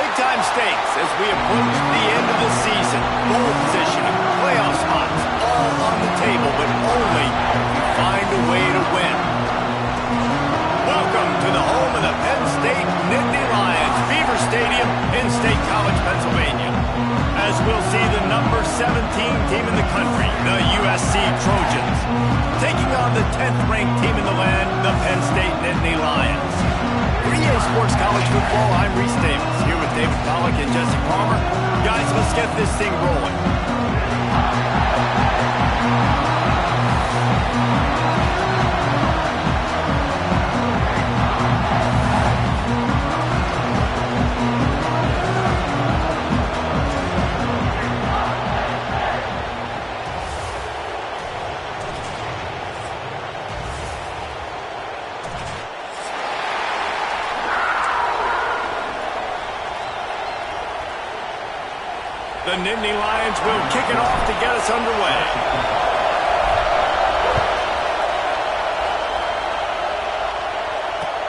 Big-time stakes as we approach the end of the season. Bowl positioning, playoff spots, all on the table, but only if you find a way to win. Welcome to the home of the Penn State Nittany Lions, Beaver Stadium in State College, Pennsylvania. As we'll see the number 17 team in the country, the USC Trojans, taking on the 10th-ranked team in the land, the Penn State Nittany Lions. For EA Sports College Football, I'm Reese Davis, here with David Pollack and Jesse Palmer. Guys, let's get this thing rolling. The Nittany Lions will kick it off to get us underway.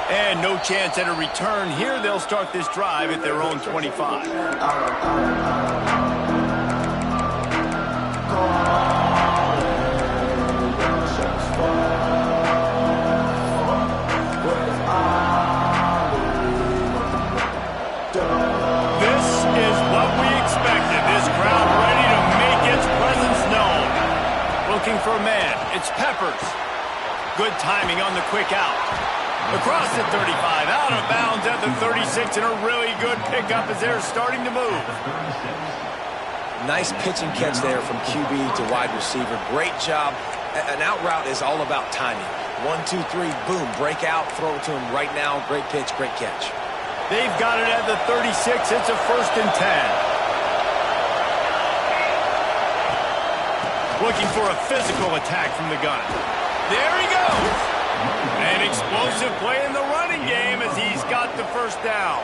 And no chance at a return here. They'll start this drive at their own 25. Looking for a man. It's Peppers. Good timing on the quick out. Across the 35, out of bounds at the 36, and a really good pickup as they're starting to move. Nice pitch and catch there from QB to wide receiver. Great job. An out route is all about timing. 1, 2, 3, boom, break out, throw it to him right now. Great pitch, great catch. They've got it at the 36. It's a 1st and 10. Looking for a physical attack from the gun. There he goes. An explosive play in the running game as he's got the first down.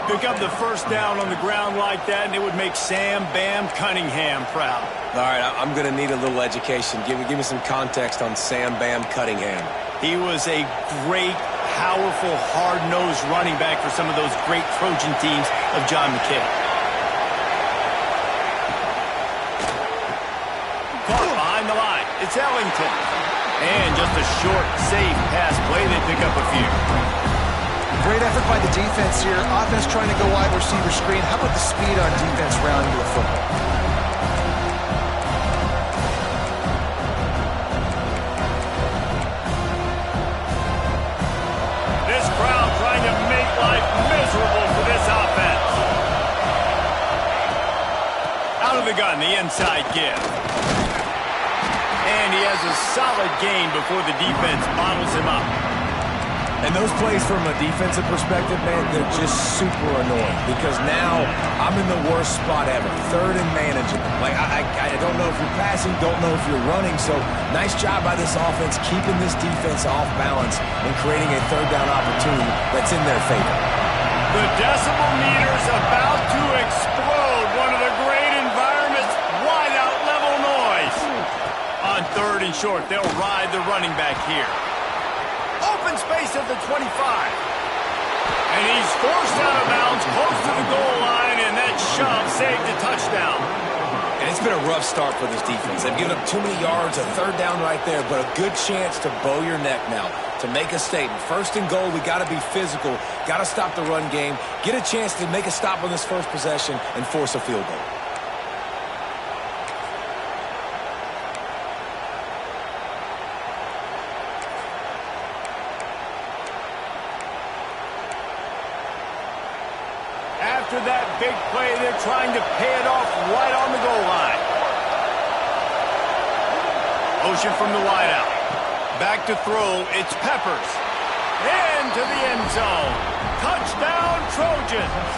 Pick up the first down on the ground like that, and it would make Sam Bam Cunningham proud. All right, I'm going to need a little education. Give me some context on Sam Bam Cunningham. He was a great, powerful, hard-nosed running back for some of those great Trojan teams of John McKay. Behind the line, it's Ellington. And just a short, safe pass play. They pick up a few. Great effort by the defense here. Offense trying to go wide receiver screen. How about the speed on defense rounding the football? This crowd trying to make life miserable for this offense. Out of the gun, the inside give. And he has a solid gain before the defense bottles him up. And those plays from a defensive perspective, man, they're just super annoying because now I'm in the worst spot ever. 3rd and manageable. Like, I don't know if you're passing, don't know if you're running. So nice job by this offense keeping this defense off balance and creating a 3rd down opportunity that's in their favor. The decibel meter's about to explode. One of the great environments, wide out level noise. On 3rd and short, they'll ride the running back here. Open space at the 25. And he's forced out of bounds close to the goal line, and that shove saved a touchdown. And it's been a rough start for this defense. They've given up too many yards, a 3rd down right there, but a good chance to bow your neck now, to make a statement. 1st and goal, we got to be physical, got to stop the run game, get a chance to make a stop on this first possession, and force a field goal. After that big play, they're trying to pay it off right on the goal line. Motion from the wideout. Back to throw, it's Peppers. Into the end zone. Touchdown, Trojans.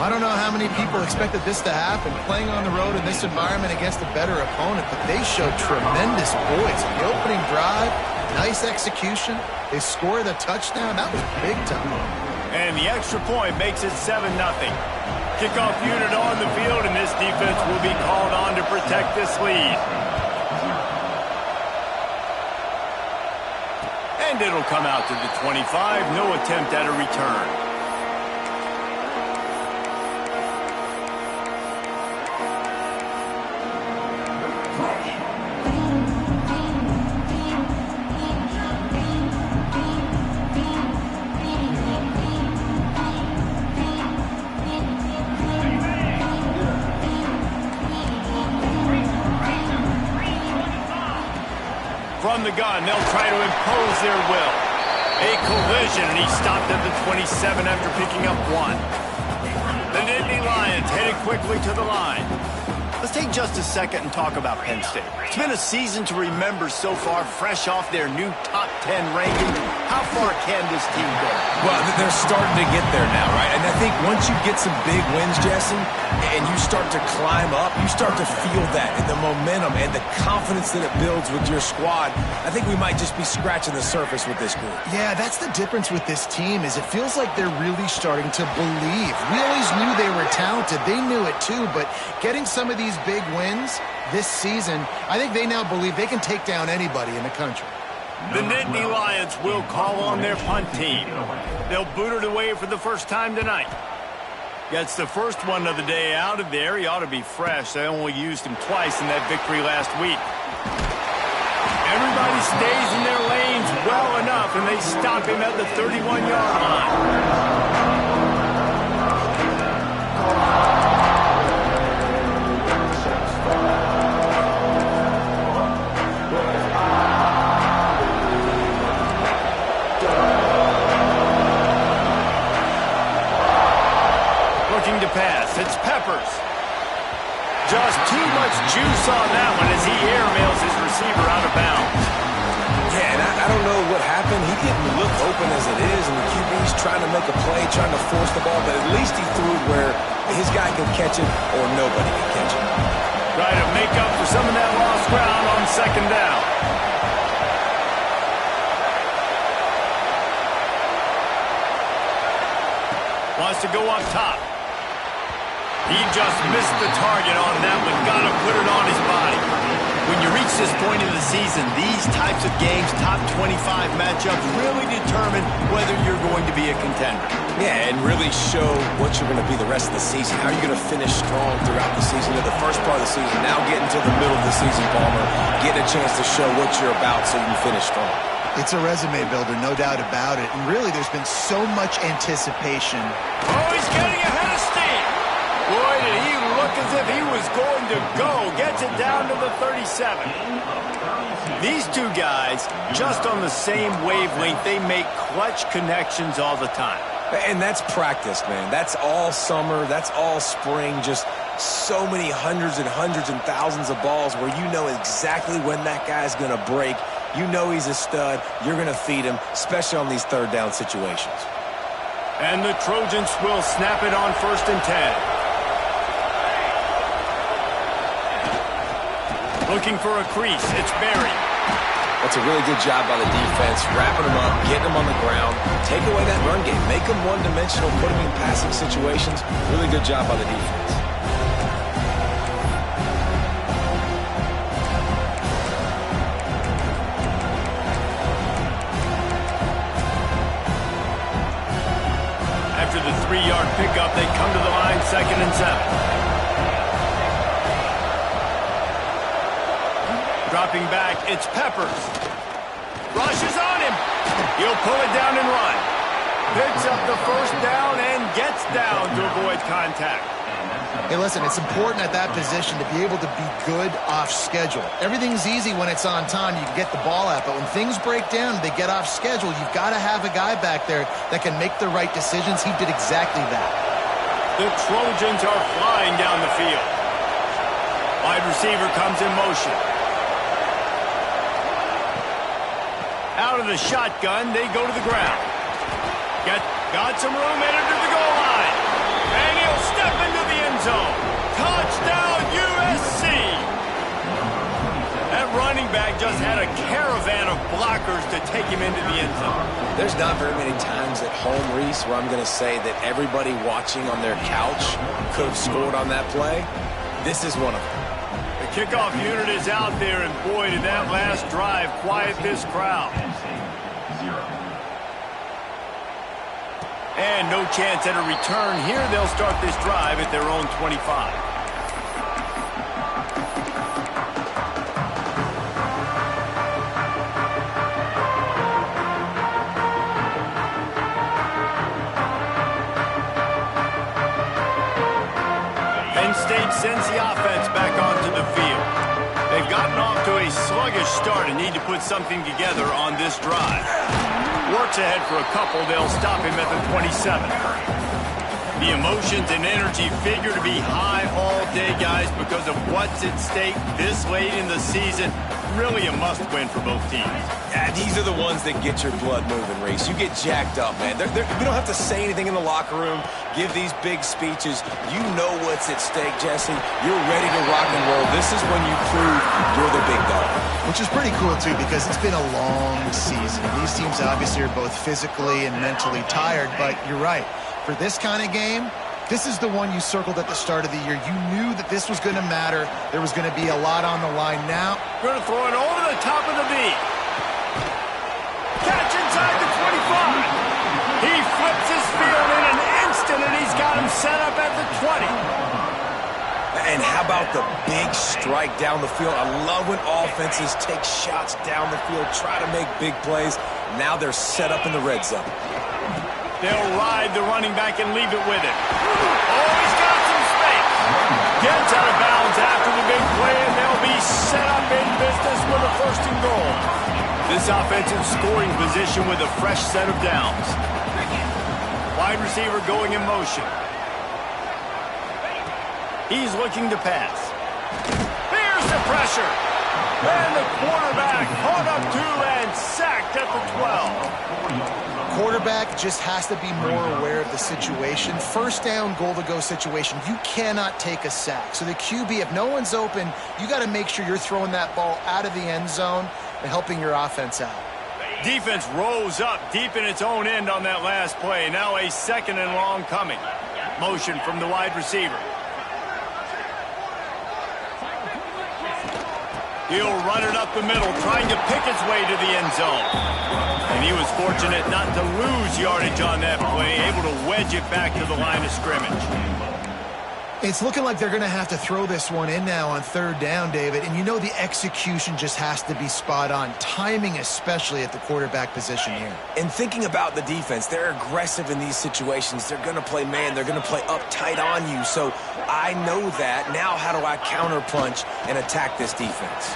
I don't know how many people expected this to happen, playing on the road in this environment against a better opponent, but they showed tremendous poise. The opening drive, nice execution. They score the touchdown. That was big time. And the extra point makes it 7-0. Kickoff unit on the field, and this defense will be called on to protect this lead. And it'll come out to the 25. No attempt at a return. From the gun, they'll try to impose their will. A collision, and he stopped at the 27 after picking up 1. The Nittany Lions headed quickly to the line. Let's take just a second and talk about Penn State. It's been a season to remember so far, fresh off their new top 10 ranking. How far can this team go? Well, they're starting to get there now, right? And I think once you get some big wins, Jesse, and you start to climb up, you start to feel that and the momentum and the confidence that it builds with your squad. I think we might just be scratching the surface with this group. Yeah, that's the difference with this team is it feels like they're really starting to believe. We always knew they were talented. They knew it too, but getting some of these big wins this season, I think they now believe they can take down anybody in the country. The Nittany Lions will call on their punt team. They'll boot it away for the first time tonight. Gets the first one of the day out of there. He ought to be fresh. They only used him twice in that victory last week. Everybody stays in their lanes well enough, and they stop him at the 31-yard line. To pass. It's Peppers. Just too much juice on that one as he airmails his receiver out of bounds. Yeah, and I don't know what happened. He didn't look open as it is, and the QB's trying to make a play, trying to force the ball, but at least he threw it where his guy can catch it or nobody can catch it. Try to make up for some of that lost ground on second down. Wants to go up top. He just missed the target on that one. Got to put it on his body. When you reach this point in the season, these types of games, top 25 matchups, really determine whether you're going to be a contender. Yeah, and really show what you're going to be the rest of the season. How are you going to finish strong throughout the season? To the first part of the season, now getting to the middle of the season, Palmer, getting a chance to show what you're about so you can finish strong. It's a resume builder, no doubt about it. And really, there's been so much anticipation. Oh, he's getting ahead of steam. Boy, did he look as if he was going to go. Gets it down to the 37. These two guys, just on the same wavelength, they make clutch connections all the time. And that's practice, man. That's all summer. That's all spring. Just so many hundreds and thousands of balls where you know exactly when that guy's going to break. You know he's a stud. You're going to feed him, especially on these third down situations. And the Trojans will snap it on 1st and 10. Looking for a crease. It's Berry. That's a really good job by the defense, wrapping them up, getting them on the ground, take away that run game, make them one-dimensional, put them in passing situations. Really good job by the defense. After the 3-yard pickup, they come to the line 2nd and 7. Dropping back, it's Peppers. Rushes on him. He'll pull it down and run. Picks up the first down and gets down to avoid contact. Hey, listen, it's important at that position to be able to be good off schedule. Everything's easy when it's on time. You can get the ball out. But when things break down and they get off schedule, you've got to have a guy back there that can make the right decisions. He did exactly that. The Trojans are flying down the field. Wide receiver comes in motion. Out of the shotgun, they go to the ground. Got some room, headed to the goal line. And he'll step into the end zone. Touchdown, USC! That running back just had a caravan of blockers to take him into the end zone. There's not very many times at home, Reese, where I'm going to say that everybody watching on their couch could have scored on that play. This is one of them. The kickoff unit is out there, and boy, did that last drive quiet this crowd. And no chance at a return here. They'll start this drive at their own 25. Penn State sends the offense back onto the field. They've They've gotten off to a sluggish start and need to put something together on this drive. Works ahead for a couple. They'll stop him at the 27. The emotions and energy figure to be high all day, guys, because of what's at stake this late in the season. Really a must-win for both teams. Yeah, these are the ones that get your blood moving, Reese. You get jacked up, man. We don't have to say anything in the locker room, give these big speeches. You know what's at stake, Jesse. You're ready to rock and roll. This is when you prove you're the big dog. Which is pretty cool, too, because it's been a long season. These teams obviously are both physically and mentally tired, but you're right. For this kind of game, this is the one you circled at the start of the year. You knew that this was going to matter. There was going to be a lot on the line now. Going to throw it over the top of the knee. Catch inside the 25. He flips his field in an instant, and he's got him set up at the 20. And how about the big strike down the field? I love when offenses take shots down the field, try to make big plays. Now they're set up in the red zone. They'll ride the running back and leave it with it. Oh, he's got some space. Gets out of bounds after the big play, and they'll be set up in business with a 1st and goal. This offensive scoring position with a fresh set of downs. Wide receiver going in motion. He's looking to pass. Here's the pressure. And the quarterback caught up to and sacked at the 12. Quarterback just has to be more aware of the situation. 1st down, goal-to-go situation. You cannot take a sack. So the QB, if no one's open, you got to make sure you're throwing that ball out of the end zone and helping your offense out. Defense rose up deep in its own end on that last play. Now a 2nd and long coming. Motion from the wide receiver. He'll run it up the middle, trying to pick its way to the end zone. And he was fortunate not to lose yardage on that play, able to wedge it back to the line of scrimmage. It's looking like they're going to have to throw this one in now on 3rd down, David. And you know the execution just has to be spot on. Timing especially at the quarterback position here. And thinking about the defense, they're aggressive in these situations. They're going to play man. They're going to play uptight on you. So I know that. Now how do I counterpunch and attack this defense?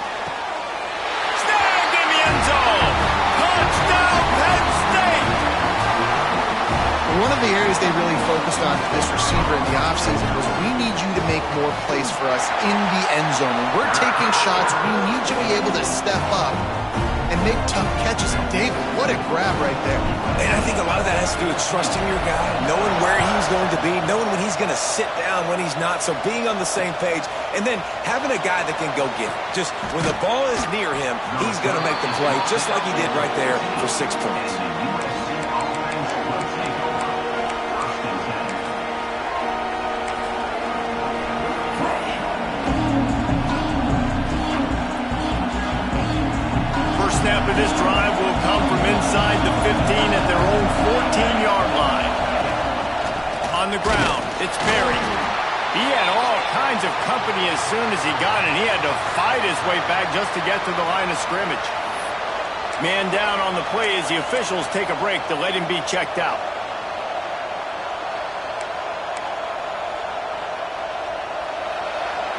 Snagged in the end zone. Touchdown, Penn State. One of the areas they really focused on for this receiver in the offseason was we need you to make more plays for us in the end zone. When we're taking shots, we need you to be able to step up and make tough catches. David, what a grab right there. And I think a lot of that has to do with trusting your guy, knowing where he's going to be, knowing when he's going to sit down, when he's not. So being on the same page, and then having a guy that can go get it. Just when the ball is near him, he's going to make the play, just like he did right there for 6 points. Snap of this drive will come from inside the 15 at their own 14-yard line. On the ground, it's Berry. He had all kinds of company as soon as he got it, and he had to fight his way back just to get to the line of scrimmage. Man down on the play as the officials take a break to let him be checked out.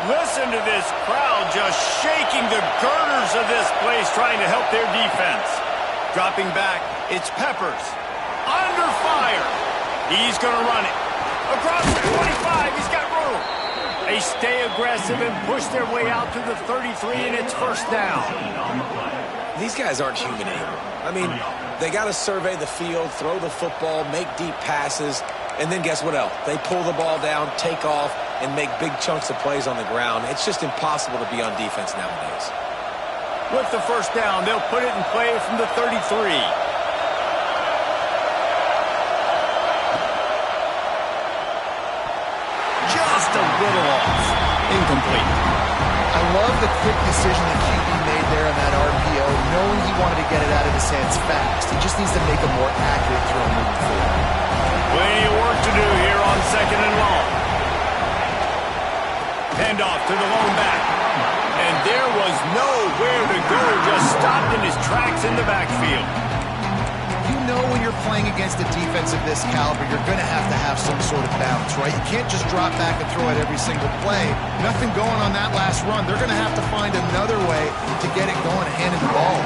Listen to this crowd just shaking the girders of this place, trying to help their defense. Dropping back, it's Peppers. Under fire. He's going to run it. Across the 25, he's got room. They stay aggressive and push their way out to the 33, and it's 1st down. These guys aren't human anymore. I mean, they got to survey the field, throw the football, make deep passes, and then guess what else? They pull the ball down, take off, and make big chunks of plays on the ground. It's just impossible to be on defense nowadays. With the 1st down, they'll put it in play from the 33. Just a little off. Incomplete. I love the quick decision that QB made there on that RPO, knowing he wanted to get it out of his hands fast. He just needs to make a more accurate throw moving forward. Plenty of work to do here on 2nd and long. Handoff to the lone back. And there was nowhere to go, just stopped in his tracks in the backfield. You know know when you're playing against a defense of this caliber, you're going to have some sort of balance, right? You can't just drop back and throw it every single play. Nothing going on that last run. They're going to have to find another way to get it going and handing the ball.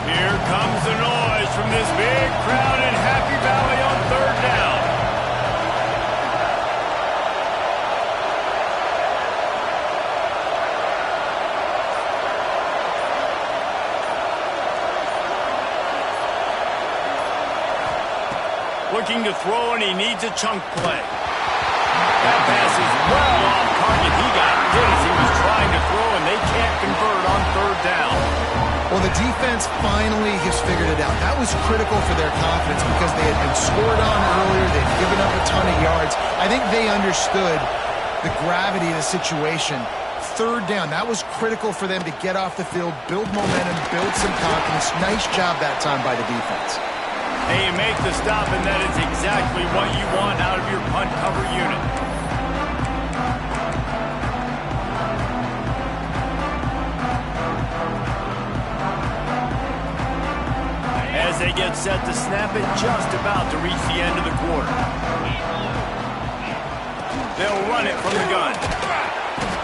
Here comes the noise from this big crowd in Happy Valley on third down. Looking to throw, and he needs a chunk play. That pass is well off target. He got hit as he was trying to throw, and they can't convert on third down. Well, the defense finally has figured it out. That was critical for their confidence because they had been scored on earlier. They'd given up a ton of yards. I think they understood the gravity of the situation. Third down, that was critical for them to get off the field, build momentum, build some confidence. Nice job that time by the defense. Hey, you make the stop, and that is exactly what you want out of your punt cover unit. As they get set to snap it, just about to reach the end of the quarter. They'll run it from the gun.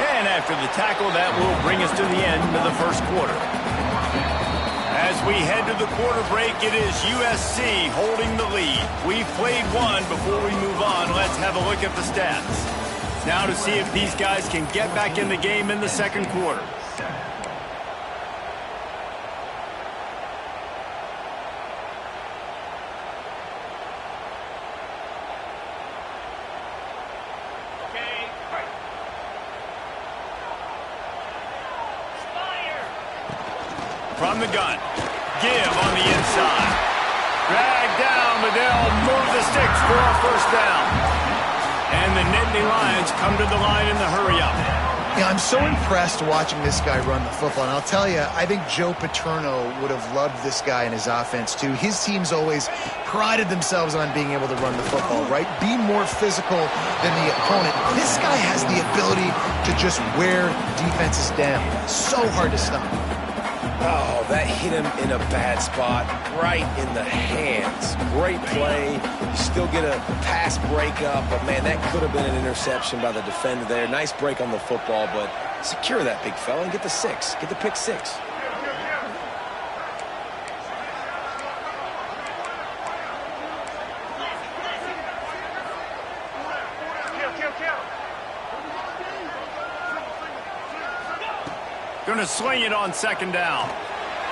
And after the tackle, that will bring us to the end of the first quarter. As we head to the quarter break, it is USC holding the lead. We've played one. Before we move on, let's have a look at the stats. Now to see if these guys can get back in the game in the second quarter. From the gun. Give on the inside. Drag down, but they'll move the sticks for a first down. And the Nittany Lions come to the line in the hurry-up. Yeah, I'm so impressed watching this guy run the football. And I'll tell you, I think Joe Paterno would have loved this guy in his offense, too. His teams always prided themselves on being able to run the football, right? Be more physical than the opponent. This guy has the ability to just wear defenses down. So hard to stop. Oh, that hit him in a bad spot, right in the hands. Great play. You still get a pass breakup, but, man, that could have been an interception by the defender there. Nice break on the football, but secure that big fella and get the six. Get the pick six. Going to swing it on second down.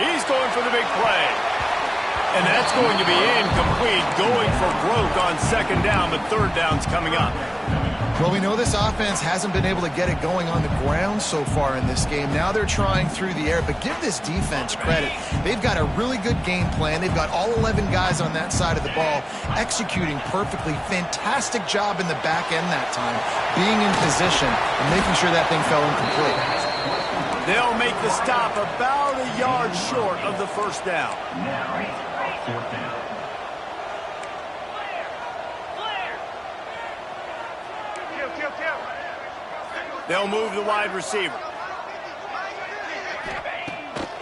He's going for the big play. And that's going to be incomplete. Going for broke on second down, but third down's coming up. Well, we know this offense hasn't been able to get it going on the ground so far in this game. Now they're trying through the air, but give this defense credit. They've got a really good game plan. They've got all 11 guys on that side of the ball executing perfectly. Fantastic job in the back end that time, being in position and making sure that thing fell incomplete. They'll make the stop about a yard short of the first down. They'll move the wide receiver.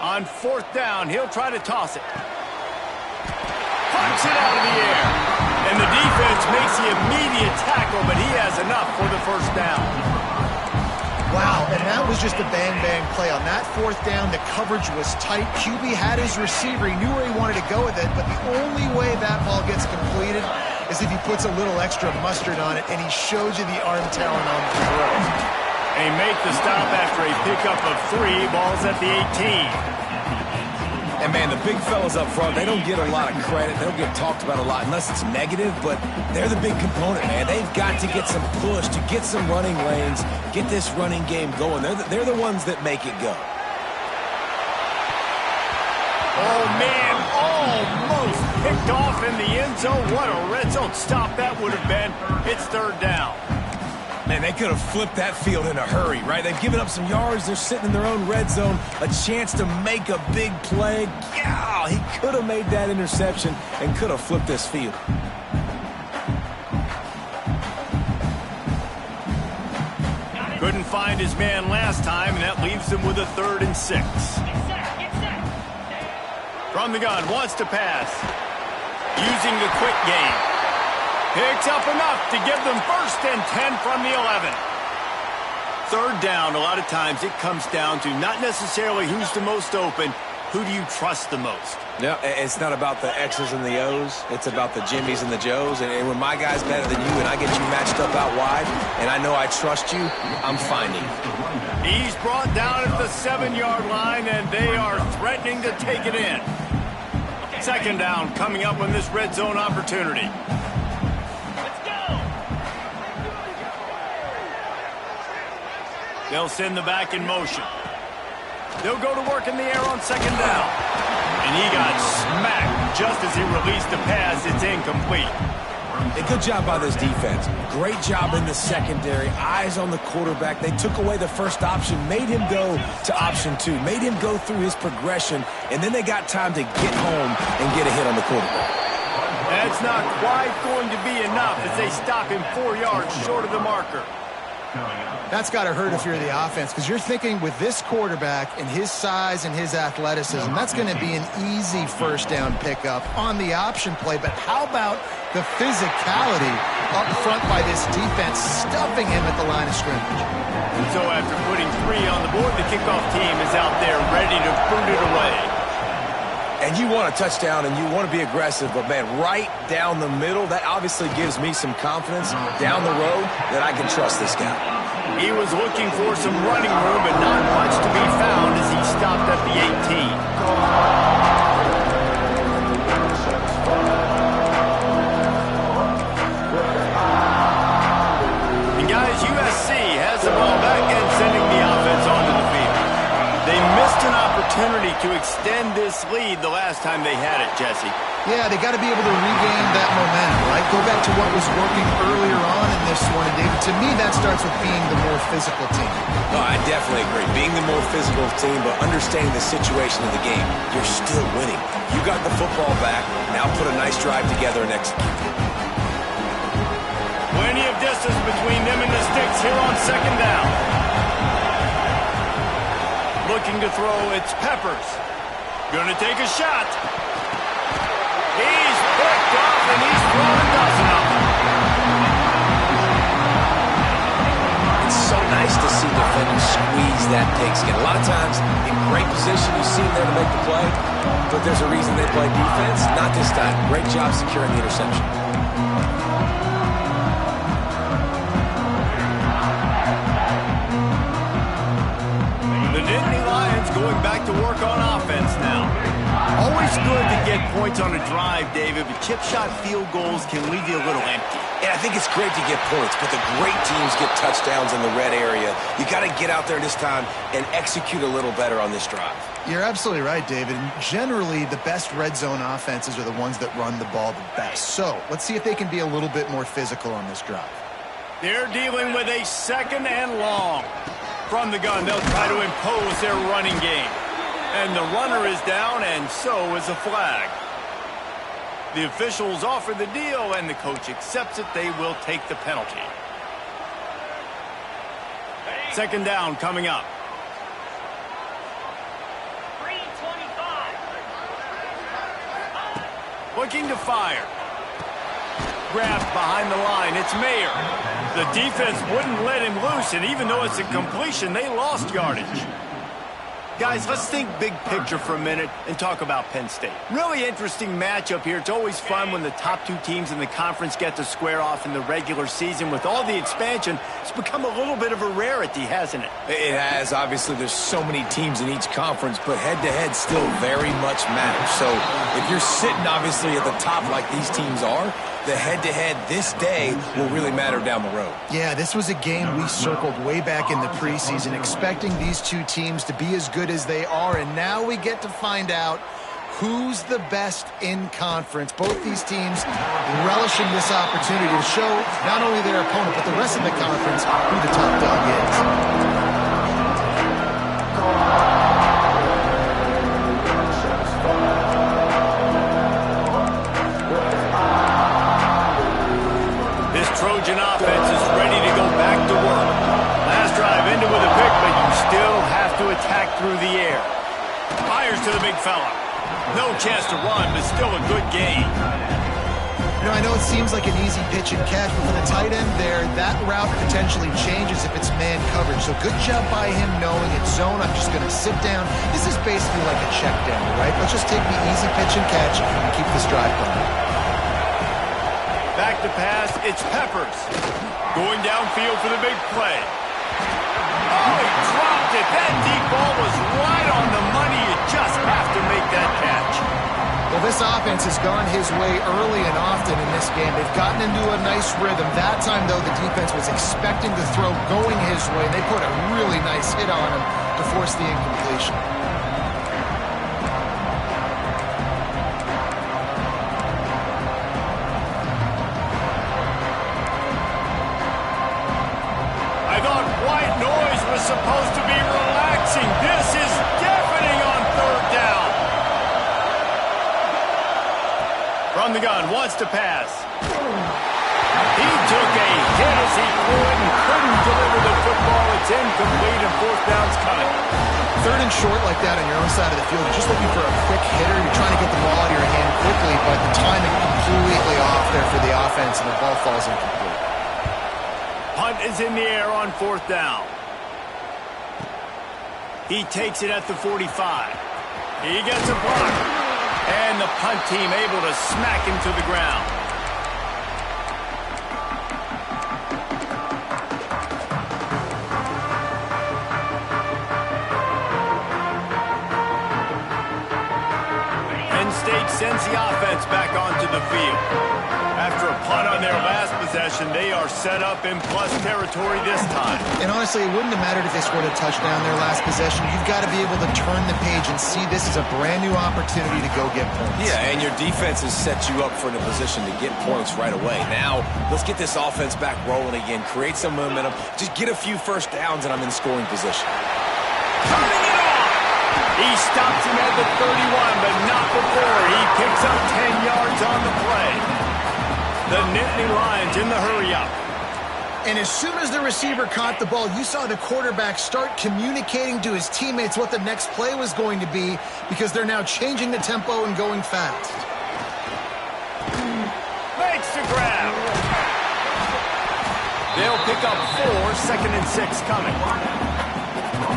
On fourth down, he'll try to toss it. Punch it out of the air. And the defense makes the immediate tackle, but he has enough for the first down. Wow, and that was just a bang-bang play. On that fourth down, the coverage was tight. QB had his receiver. He knew where he wanted to go with it, but the only way that ball gets completed is if he puts a little extra mustard on it, and he shows you the arm talent on the throw. They make the stop after a pickup of 3 balls at the 18. And, man, the big fellas up front, they don't get a lot of credit. They don't get talked about a lot unless it's negative, but they're the big component, man. They've got to get some push, to get some running lanes, get this running game going. They're the ones that make it go. Oh, man, almost picked off in the end zone. What a red zone stop that would have been. It's third down. Man, they could have flipped that field in a hurry, right? They've given up some yards. They're sitting in their own red zone. A chance to make a big play. Yeah, he could have made that interception and could have flipped this field. Couldn't find his man last time, and that leaves him with a 3rd and 6. From the gun, wants to pass. Using the quick game. Picks up enough to give them 1st and 10 from the 11. 3rd down, a lot of times it comes down to not necessarily who's the most open, who do you trust the most? No, it's not about the X's and the O's. It's about the Jimmys and the Joes. And when my guy's better than you and I get you matched up out wide and I know I trust you, I'm finding you. He's brought down at the 7-yard line, and they are threatening to take it in. 2nd down coming up on this red zone opportunity. Let's go! They'll send the back in motion. They'll go to work in the air on 2nd down. And he got smacked just as he released the pass. It's incomplete. A good job by this defense. Great job in the secondary. Eyes on the quarterback. They took away the first option, made him go to option 2, made him go through his progression, and then they got time to get home and get a hit on the quarterback. That's not quite going to be enough as they stop him 4 yards short of the marker. That's got to hurt if you're the offense, because you're thinking with this quarterback and his size and his athleticism, that's going to be an easy 1st down pickup on the option play. But how about the physicality up front by this defense, stuffing him at the line of scrimmage? And so after putting 3 on the board, the kickoff team is out there ready to boot it away. And you want a touchdown and you want to be aggressive, but man, right down the middle, that obviously gives me some confidence down the road that I can trust this guy. He was looking for some running room, but not much to be found as he stopped at the 18. And guys, USC has the ball back and sending the offense onto the field. They missed an opportunity to extend this lead the last time they had it, Jesse. Yeah, they got to be able to regain that momentum, right? Go back to what was working earlier on in this one. And David, to me, that starts with being the more physical team. No, I definitely agree. Being the more physical team, but understanding the situation of the game, you're still winning. You got the football back. Now put a nice drive together and execute. Plenty of distance between them and the sticks here on 2nd down. Looking to throw, it's Peppers. Gonna take a shot. He's picked off and he's thrown a dozen of them. It's so nice to see defenders squeeze that pigskin. A lot of times, in great position, you see them there to make the play, but there's a reason they play defense. Not this time. Great job securing the interception. The Nittany Lions going back to work on offense now. Always good to get points on a drive, David, but chip shot field goals can leave you a little empty. And I think it's great to get points, but the great teams get touchdowns in the red area. You got to get out there this time and execute a little better on this drive. You're absolutely right, David. Generally, the best red zone offenses are the ones that run the ball the best. So let's see if they can be a little bit more physical on this drive. They're dealing with a 2nd and long. From the gun, they'll try to impose their running game. And the runner is down, and so is a flag. The officials offer the deal, and the coach accepts it. They will take the penalty. 2nd down coming up. 3:25. Looking to fire. Grabbed behind the line. It's Mayer. The defense wouldn't let him loose, and even though it's a completion, they lost yardage. Guys, let's think big picture for a minute and talk about Penn State. Really interesting matchup here. It's always fun when the top 2 teams in the conference get to square off in the regular season. With all the expansion, it's become a little bit of a rarity, hasn't it? It has. Obviously, there's so many teams in each conference, but head-to-head still very much matters. So if you're sitting, obviously, at the top like these teams are, the head-to-head this day will really matter down the road. Yeah, this was a game we circled way back in the preseason, expecting these 2 teams to be as good as they are, and now we get to find out who's the best in conference. Both these teams relishing this opportunity to show not only their opponent, but the rest of the conference who the top dog is. Trojan offense is ready to go back to work. Last drive into attack through the air. Fires to the big fella. No chance to run, but still a good gain. You know, I know it seems like an easy pitch and catch, but for the tight end there, that route potentially changes if it's man coverage. So good job by him knowing it's zone. I'm just going to sit down. This is basically like a check down, right? Let's just take the easy pitch and catch and keep this drive going. Back to pass, it's Peppers. Going downfield for the big play. Oh, he dropped it. That deep ball was right on the money. You just have to make that catch. Well, this offense has gone his way early and often in this game. They've gotten into a nice rhythm. That time, though, the defense was expecting the throw going his way. They put a really nice hit on him to force the incompletion. I thought white noise was supposed to be relaxing. This is deafening on third down. From the gun, wants to pass. He took a hit as he threw it and couldn't deliver the football. It's incomplete and fourth down's coming. Third and short like that on your own side of the field, you're just looking for a quick hitter. You're trying to get the ball out of your hand quickly, but the timing completely off there for the offense, and the ball falls incomplete. Punt is in the air on fourth down. He takes it at the 45. He gets a block. And the punt team able to smack him to the ground. Penn State sends the offense back onto the field. After a punt on their last possession, they are set up in plus territory this time. And honestly, it wouldn't have mattered if they scored a touchdown their last possession. You've got to be able to turn the page and see this is a brand new opportunity to go get points. Yeah, and your defense has set you up for a position to get points right away. Now, let's get this offense back rolling again, create some momentum, just get a few first downs, and I'm in scoring position. Turning it on! He stops him at the 31, but not before. He picks up 10 yards on the play. The Nittany Lions in the hurry-up. And as soon as the receiver caught the ball, you saw the quarterback start communicating to his teammates what the next play was going to be, because they're now changing the tempo and going fast. Makes the grab. They'll pick up 4, second and 6 coming.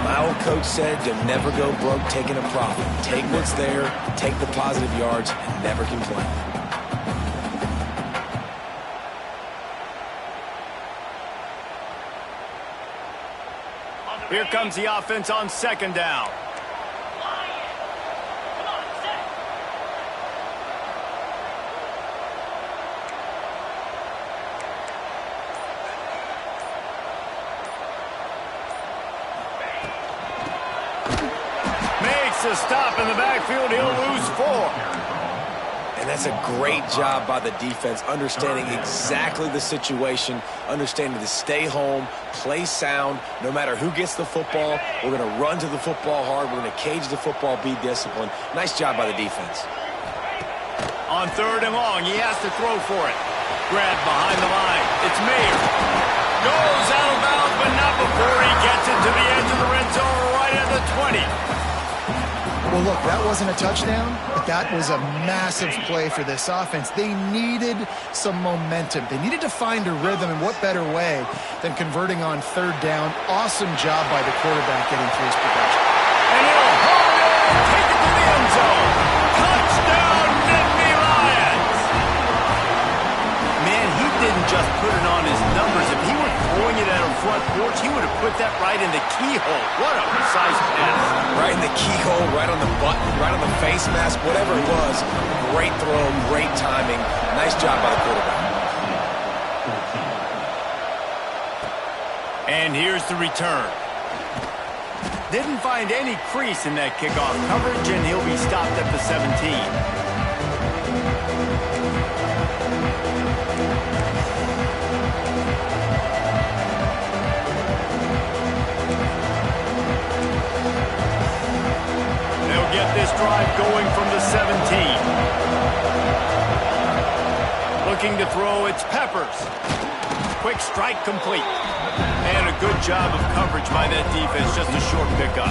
My old coach said you'll never go broke taking a profit. Take what's there, take the positive yards, and never complain. Here comes the offense on second down. Makes a stop in the backfield. He'll lose 4. And that's a great job by the defense, understanding exactly the situation, understanding to stay home, play sound. No matter who gets the football, we're going to run to the football hard. We're going to cage the football, be disciplined. Nice job by the defense. On third and long, he has to throw for it. Grab behind the line. It's Mayer. Goes out of bounds, but not before he gets it to the edge of the red zone right at the 20. Well, look, that wasn't a touchdown, but that was a massive play for this offense. They needed some momentum. They needed to find a rhythm, and what better way than converting on third down. Awesome job by the quarterback getting through his progression. And he'll hold it, take it to the end zone. Touchdown, Nittany Lions! Man, he didn't just put it on his numbers. If he were throwing it at a front porch, he would have put that right in the keyhole. What a precise pass. Right in the keyhole, right on the button, right on the face mask, whatever it was. Great throw, great timing. Nice job by the quarterback. And here's the return. Didn't find any crease in that kickoff coverage, and he'll be stopped at the 17. Get this drive going from the 17. Looking to throw, it's Peppers. Quick strike complete. And a good job of coverage by that defense, just a short pickup.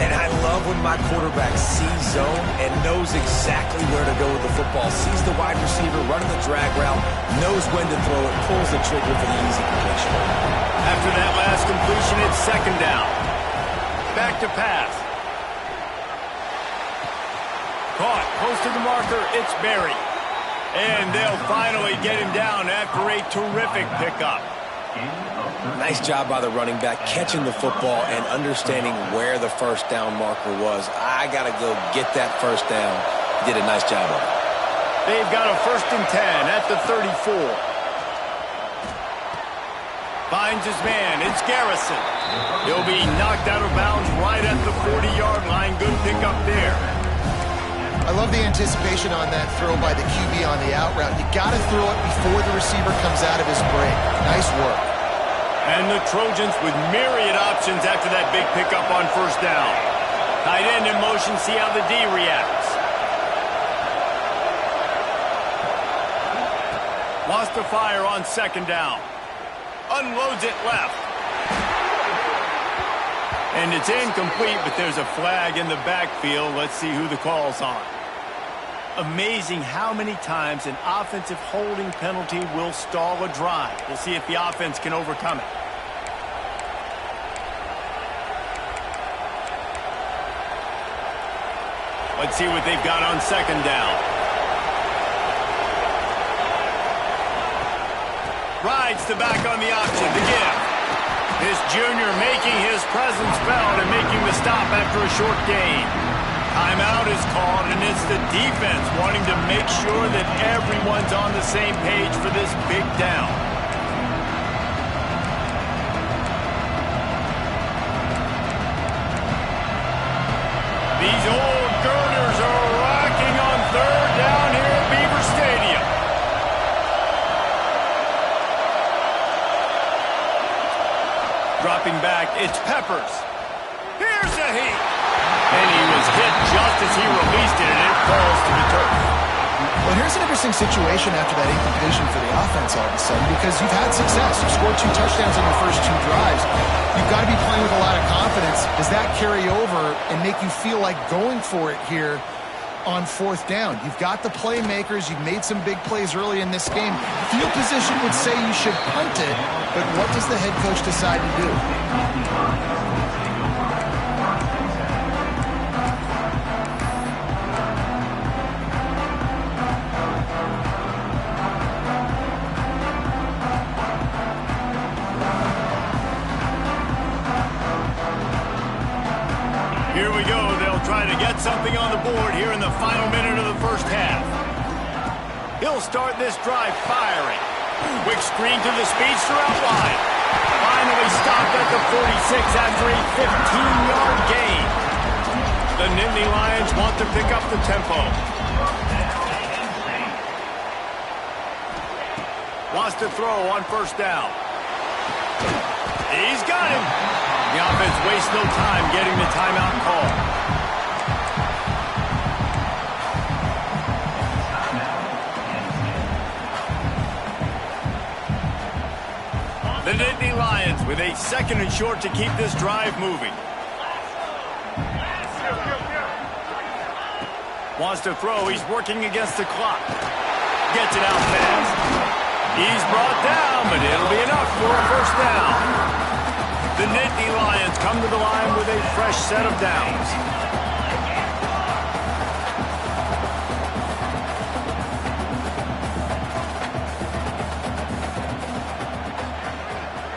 And I love when my quarterback sees zone and knows exactly where to go with the football. Sees the wide receiver running the drag route, knows when to throw it, pulls the trigger for the easy completion. After that last completion, it's second down. Back to pass. Caught close to the marker. It's Berry. And they'll finally get him down after a terrific pickup. Nice job by the running back, catching the football and understanding where the first down marker was. I got to go get that first down. He did a nice job of it. They've got a 1st and 10 at the 34. Finds his man. It's Garrison. He'll be knocked out of bounds right at the 40-yard line. Good pickup there. I love the anticipation on that throw by the QB on the out route. You got to throw it before the receiver comes out of his break. Nice work. And the Trojans with myriad options after that big pickup on first down. Tight end in motion, see how the D reacts. Wants to fire on second down. Unloads it left. And it's incomplete, but there's a flag in the backfield. Let's see who the call's on. Amazing how many times an offensive holding penalty will stall a drive. We'll see if the offense can overcome it. Let's see what they've got on second down. Rides the back on the option to give. This junior making his presence felt and making the stop after a short gain. Timeout is called, and it's the defense wanting to make sure that everyone's on the same page for this big down. These old girders are rocking on third down here at Beaver Stadium. Dropping back, it's Peppers. Here's a heat. And he was hit just as he released it, and it falls to the turf. Well, here's an interesting situation after that incompletion for the offense all of a sudden, because you've had success. You've scored 2 touchdowns on your first 2 drives. You've got to be playing with a lot of confidence. Does that carry over and make you feel like going for it here on 4th down? You've got the playmakers. You've made some big plays early in this game. Field position would say you should punt it, but what does the head coach decide to do? Here we go. They'll try to get something on the board here in the final minute of the first half. He'll start this drive firing. Quick screen to the speedster out wide. Finally stopped at the 46 after a 15-yard gain. The Nittany Lions want to pick up the tempo. Wants to throw on first down. He's got him. The offense wastes no time getting the timeout call. The Nittany Lions with a 2nd and short to keep this drive moving. Wants to throw. He's working against the clock. Gets it out fast. He's brought down, but it'll be enough for a first down. The Nittany Lions come to the line with a fresh set of downs.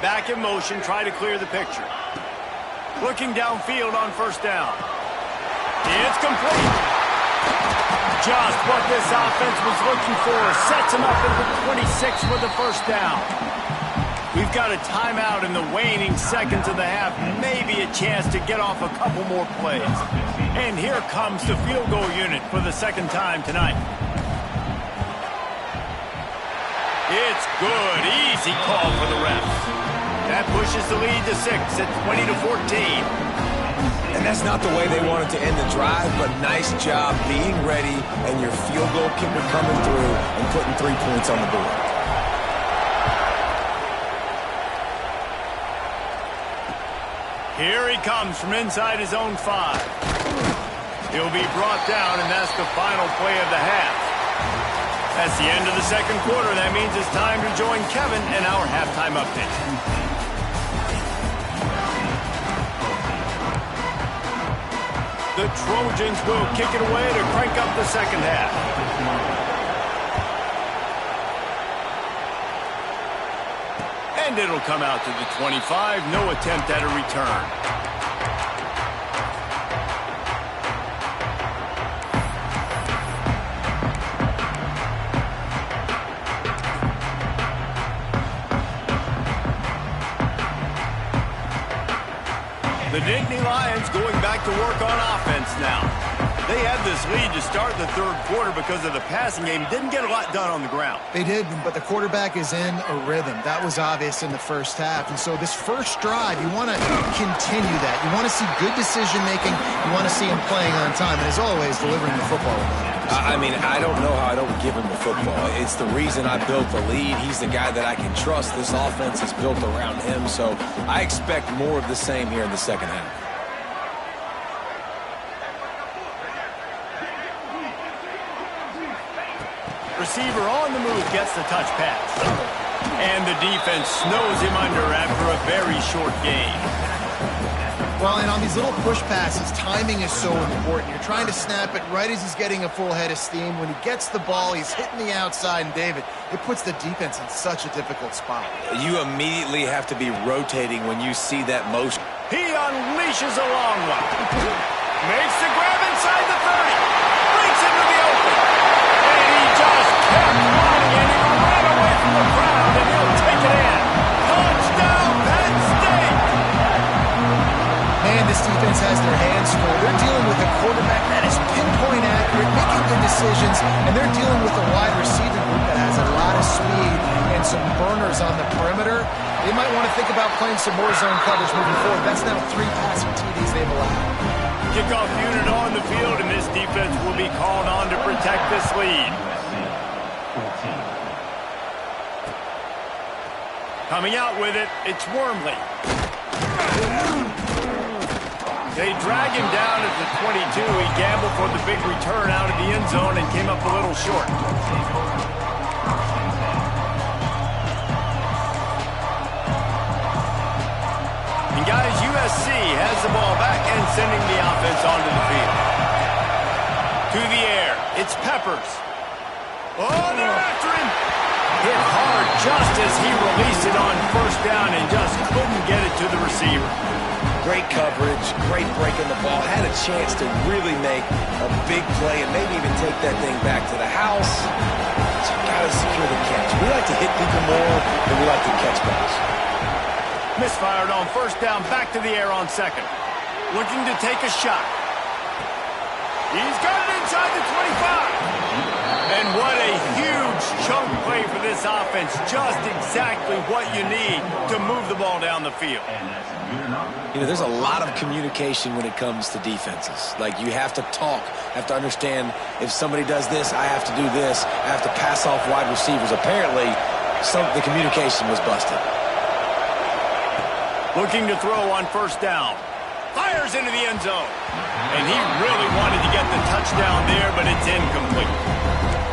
Back in motion, try to clear the picture. Looking downfield on first down. It's complete. Just what this offense was looking for. Sets him up at the 26 for the first down. We've got a timeout in the waning seconds of the half. Maybe a chance to get off a couple more plays. And here comes the field goal unit for the 2nd time tonight. It's good. Easy call for the refs. That pushes the lead to 6 at 20-14. And that's not the way they wanted to end the drive, but nice job being ready and your field goal kicker coming through and putting 3 points on the board. Here he comes from inside his own 5. He'll be brought down, and that's the final play of the half. That's the end of the second quarter. That means it's time to join Kevin in our halftime update. The Trojans will kick it away to crank up the second half. And it'll come out to the 25. No attempt at a return. The Nittany Lions going back to work on offense now. They had this lead to start the third quarter because of the passing game. Didn't get a lot done on the ground. They did, but the quarterback is in a rhythm. That was obvious in the first half. And so this first drive, you want to continue that. You want to see good decision-making. You want to see him playing on time. And as always, delivering the football. I mean, I don't know how I don't give him the football. It's the reason I built the lead. He's the guy that I can trust. This offense is built around him, so I expect more of the same here in the second half. Receiver on the move gets the touch pass. And the defense snows him under after a very short gain. Well, and on these little push passes, timing is so important. You're trying to snap it right as he's getting a full head of steam. When he gets the ball, he's hitting the outside, and David, it puts the defense in such a difficult spot. You immediately have to be rotating when you see that motion. He unleashes a long one. Makes the grab inside the 30. Breaks into the open. And he just kept running, and he ran away from the crowd, and he'll take it in. Touchdown, Penn State! Man, this defense has their hands full. They're dealing with a quarterback that is pinpoint accurate, making good decisions, and they're dealing with a wide receiver group that has a lot of speed and some burners on the perimeter. They might want to think about playing some more zone coverage moving forward. That's now 3 passing TDs they've allowed. Kickoff unit on the field, and this defense will be called on to protect this lead. Coming out with it, it's Wormley. They drag him down at the 22. He gambled for the big return out of the end zone and came up a little short. And guys, USC has the ball back and sending the offense onto the field. To the air, it's Peppers. Oh, they're after him. Hit hard just as he released it on first down and just couldn't get it to the receiver. Great coverage, great breaking the ball. Had a chance to really make a big play and maybe even take that thing back to the house. So you got to secure the catch. We like to hit people more than we like to catch balls. Misfired on first down, back to the air on second. Looking to take a shot. He's got it inside the 25. And what a huge chunk play for this offense. Just exactly what you need to move the ball down the field. You know, there's a lot of communication when it comes to defenses. Like, you have to talk, have to understand if somebody does this, I have to do this. I have to pass off wide receivers. Apparently, the communication was busted. Looking to throw on first down. Fires into the end zone. And he really wanted to get the touchdown there, but it's incomplete.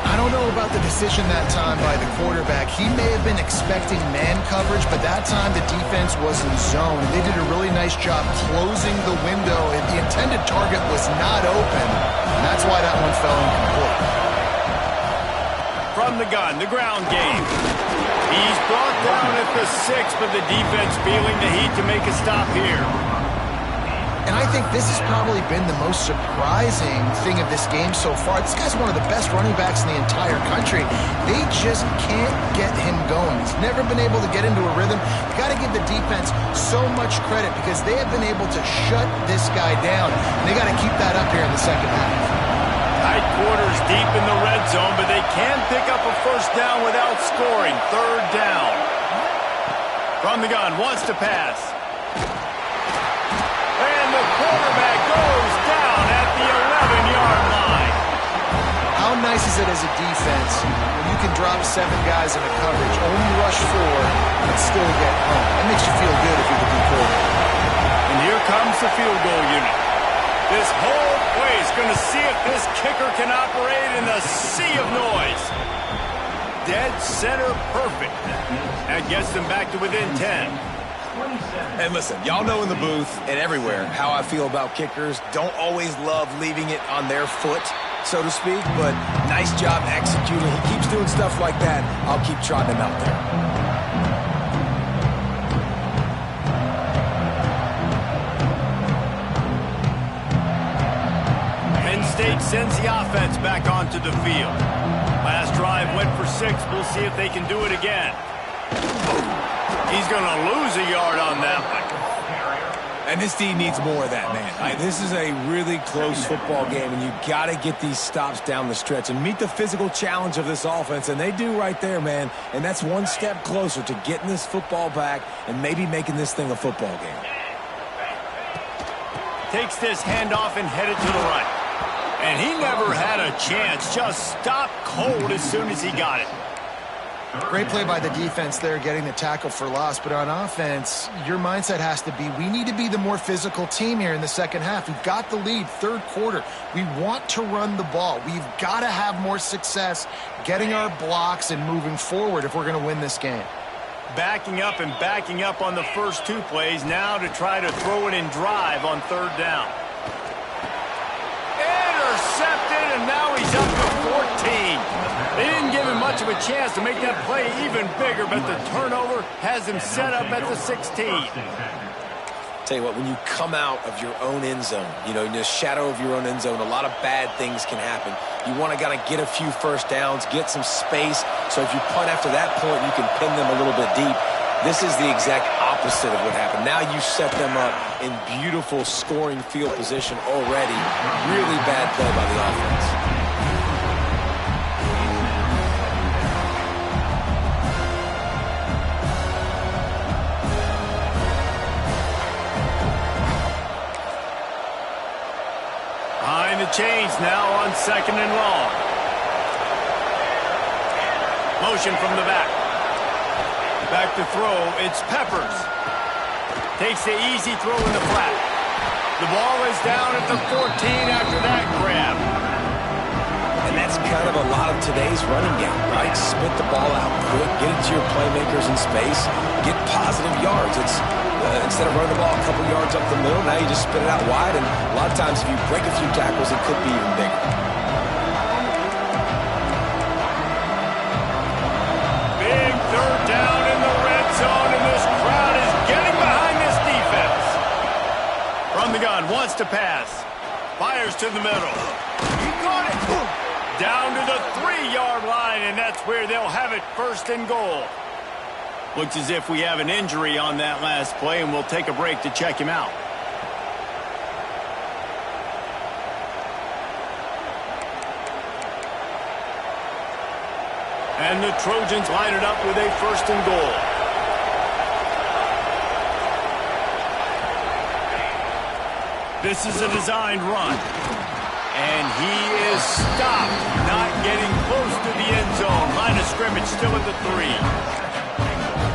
I don't know about the decision that time by the quarterback. He may have been expecting man coverage, but that time the defense was in zone. They did a really nice job closing the window, and the intended target was not open. And that's why that one fell incomplete. From the gun, the ground game. He's brought down at the 6, but the defense feeling the heat to make a stop here. And I think this has probably been the most surprising thing of this game so far. This guy's one of the best running backs in the entire country. They just can't get him going. He's never been able to get into a rhythm. You got to give the defense so much credit because they have been able to shut this guy down. And they got to keep that up here in the second half. Tight quarters deep in the red zone, but they can pick up a first down without scoring. Third down. From the gun, wants to pass. And the quarterback goes down at the 11-yard line. How nice is it as a defense when you can drop 7 guys in a coverage, only rush 4, and still get home? That makes you feel good if you're the D quarterback. And here comes the field goal unit. This whole place going to see if this kicker can operate in the sea of noise. Dead center perfect. That gets them back to within 10. And listen, y'all know in the booth and everywhere how I feel about kickers. Don't always love leaving it on their foot, so to speak, but nice job executing. He keeps doing stuff like that. I'll keep trotting him out there. State sends the offense back onto the field. Last drive went for 6. We'll see if they can do it again. He's going to lose a yard on that one. And this team needs more of that, man. This is a really close football game, and you got to get these stops down the stretch and meet the physical challenge of this offense, and they do right there, man. And that's one step closer to getting this football back and maybe making this thing a football game. Takes this handoff and headed to the right. And he never had a chance. Just stopped cold as soon as he got it. Great play by the defense there, getting the tackle for loss. But on offense, your mindset has to be, we need to be the more physical team here in the second half. We've got the lead, third quarter. We want to run the ball. We've got to have more success getting our blocks and moving forward if we're going to win this game. Backing up and backing up on the first 2 plays, now to try to throw it in drive on third down. Intercepted, and now he's up to 14. They didn't give him much of a chance to make that play even bigger, but the turnover has him set up at the 16. Tell you what, when you come out of your own end zone, in the shadow of your own end zone, a lot of bad things can happen. You want to get a few first downs, get some space, so if you punt after that point, you can pin them a little bit deep. This is the exact opposite of what happened. Now you set them up in beautiful scoring field position already. Really bad play by the offense. Behind the chains now on 2nd and long. Motion from the back. Back to throw, it's Peppers. Takes the easy throw in the flat. The ball is down at the 14 after that grab. And that's kind of a lot of today's running game, right? Spit the ball out quick, get it to your playmakers in space, get positive yards. It's instead of running the ball a couple yards up the middle, now you just spit it out wide, and a lot of times if you break a few tackles, it could be even bigger. Big third down in the red zone, and this crowd is getting behind this defense. From the gun, wants to pass. Fires to the middle. He caught it. Down to the 3-yard line, and that's where they'll have it, 1st and goal. Looks as if we have an injury on that last play, and we'll take a break to check him out. And the Trojans line it up with a 1st and goal. This is a designed run. And he is stopped, not getting close to the end zone. Line of scrimmage still at the 3.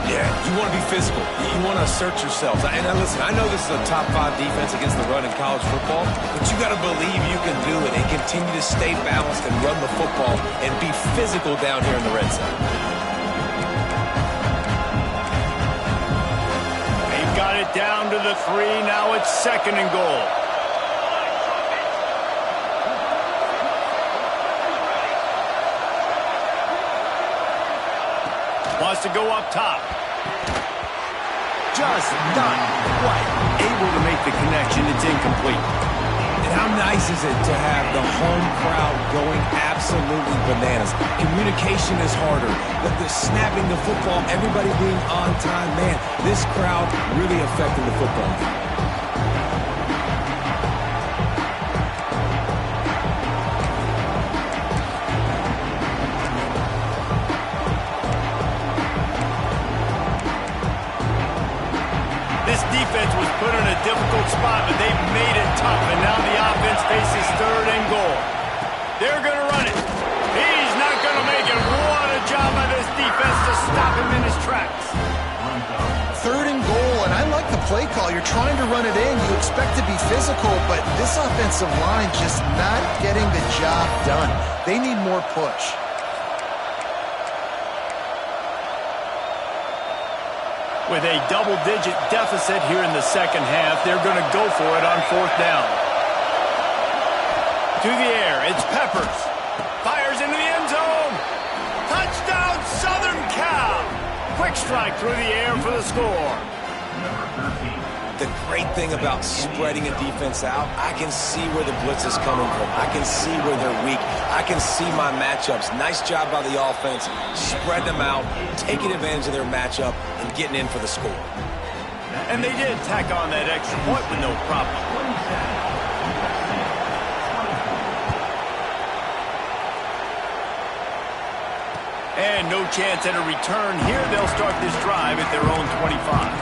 Yeah, you want to be physical. You want to assert yourselves. And listen, I know this is a top 5 defense against the run in college football, but you got to believe you can do it and continue to stay balanced and run the football and be physical down here in the red zone. They've got it down to the 3. Now it's 2nd and goal. Wants to go up top. Just not quite able to make the connection. It's incomplete. And how nice is it to have the home crowd going absolutely bananas? Communication is harder. The snapping the football, everybody being on time. Man, this crowd really affecting the football game. Defense was put in a difficult spot, but they've made it tough, and now the offense faces 3rd and goal. They're going to run it. He's not going to make it. What a job by this defense to stop him in his tracks. 3rd and goal, and I like the play call. You're trying to run it in. You expect to be physical, but this offensive line just not getting the job done. They need more push. With a double-digit deficit here in the second half, they're going to go for it on 4th down. To the air, it's Peppers. Fires into the end zone. Touchdown, Southern Cal. Quick strike through the air for the score. The great thing about spreading a defense out, I can see where the blitz is coming from. I can see where they're weak. I can see my matchups. Nice job by the offense. Spread them out, taking advantage of their matchup, and getting in for the score. And they did tack on that extra point with no problem. And no chance at a return here. They'll start this drive at their own 25.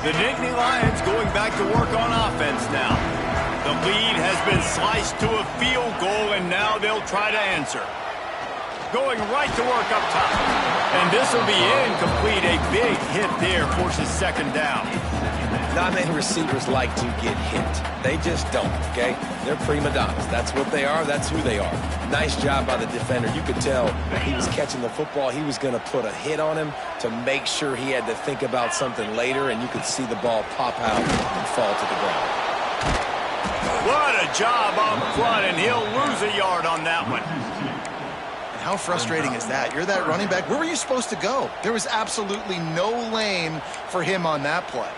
The Nittany Lions going back to work on offense now. The lead has been sliced to a field goal, and now they'll try to answer. Going right to work up top. And this will be incomplete. A big hit there forces 2nd down. Not many receivers like to get hit. They just don't, okay? They're prima donnas. That's what they are. That's who they are. Nice job by the defender. You could tell he was catching the football. He was going to put a hit on him to make sure he had to think about something later, and you could see the ball pop out and fall to the ground. What a job up front, and he'll lose a yard on that one. How frustrating is that? You're that running back. Where were you supposed to go? There was absolutely no lane for him on that play.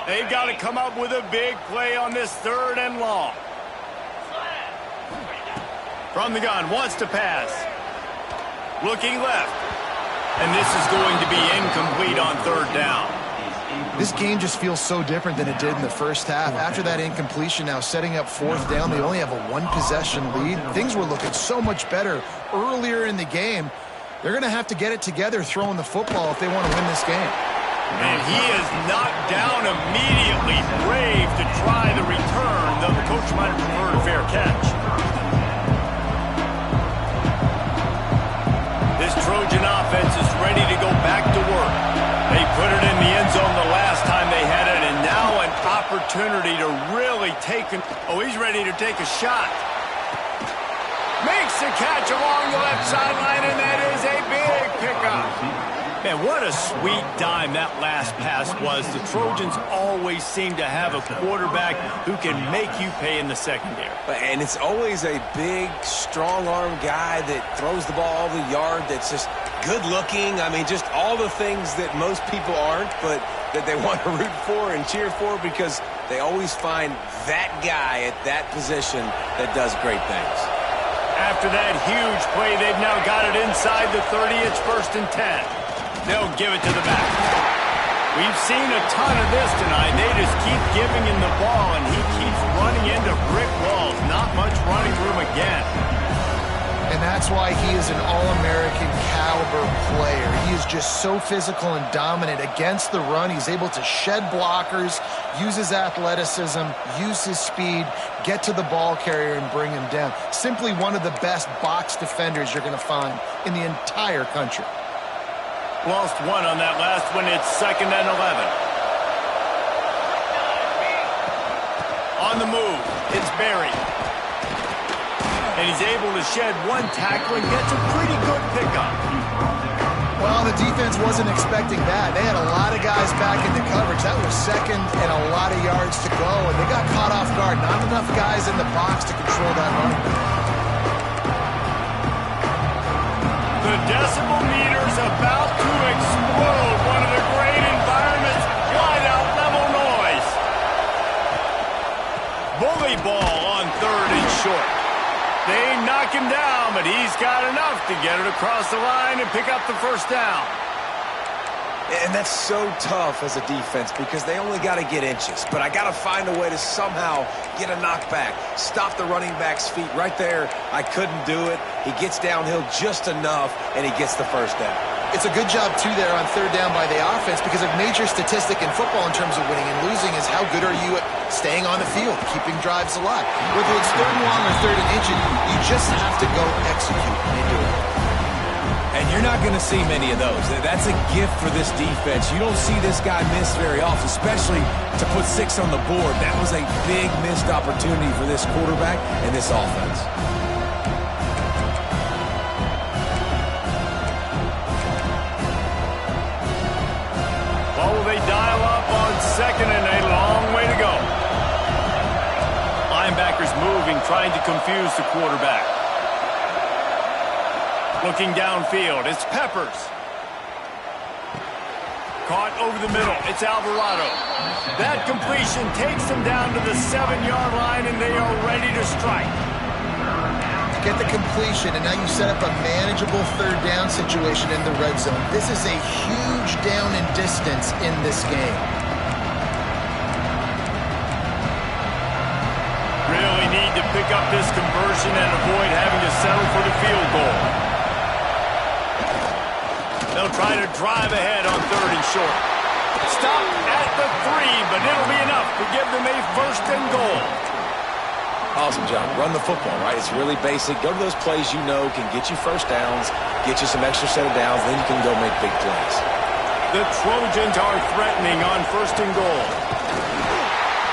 They've got to come up with a big play on this 3rd and long. From the gun, wants to pass. Looking left. And this is going to be incomplete on 3rd down. This game just feels so different than it did in the first half. After that incompletion, now setting up 4th down, they only have a 1-possession lead. Things were looking so much better earlier in the game. They're going to have to get it together throwing the football if they want to win this game. And he is knocked down immediately. Brave to try the return, though the coach might have preferred a fair catch. This Trojan offense is ready to go back to work. They put it in the end zone the last time they had it, and now an opportunity to really take it. Oh, he's ready to take a shot. Makes the catch along the left sideline, and that is a big pickup. Man, what a sweet dime that last pass was. The Trojans always seem to have a quarterback who can make you pay in the secondary. And it's always a big, strong-arm guy that throws the ball all the yard, that's just good-looking. I mean, just all the things that most people aren't, but that they want to root for and cheer for, because they always find that guy at that position that does great things. After that huge play, they've now got it inside the 30. It's 1st and 10. They'll give it to the back. We've seen a ton of this tonight. They just keep giving him the ball, and he keeps running into brick walls. Not much running room again. And that's why he is an All-American caliber player. He is just so physical and dominant against the run. He's able to shed blockers, use his athleticism, use his speed, get to the ball carrier and bring him down. Simply one of the best box defenders you're going to find in the entire country. Lost one on that last one. It's 2nd and 11. On the move, it's Barry. And he's able to shed one tackle and gets a pretty good pickup. Well, the defense wasn't expecting that. They had a lot of guys back into coverage. That was 2nd and a lot of yards to go, and they got caught off guard. Not enough guys in the box to control that running back. The decibel meter's about to explode. One of the great environments. Wide out level noise. Bully ball on 3rd and short. They knock him down, but he's got enough to get it across the line and pick up the 1st down. And that's so tough as a defense because they only got to get inches. But I got to find a way to somehow get a knockback, stop the running back's feet right there. I couldn't do it. He gets downhill just enough, and he gets the 1st down. It's a good job, too, there on third down by the offense, because a major statistic in football in terms of winning and losing is how good are you at staying on the field, keeping drives alive. Whether it's third and long or third and inches, you just have to go execute, and they do it. And you're not going to see many of those. That's a gift for this defense. You don't see this guy miss very often, especially to put 6 on the board. That was a big missed opportunity for this quarterback and this offense. Well, they dial up on second and a long way to go. Linebackers moving, trying to confuse the quarterback. Looking downfield, it's Peppers. Caught over the middle, it's Alvarado. That completion takes them down to the 7-yard line, and they are ready to strike. Get the completion, and now you set up a manageable third down situation in the red zone. This is a huge down in distance in this game. Really need to pick up this conversion and avoid having to settle for the field goal. They'll try to drive ahead on third and short. Stop at the 3, but it'll be enough to give them a first and goal. Awesome job. Run the football, right? It's really basic. Go to those plays you know can get you first downs, get you some extra set of downs, then you can go make big plays. The Trojans are threatening on first and goal.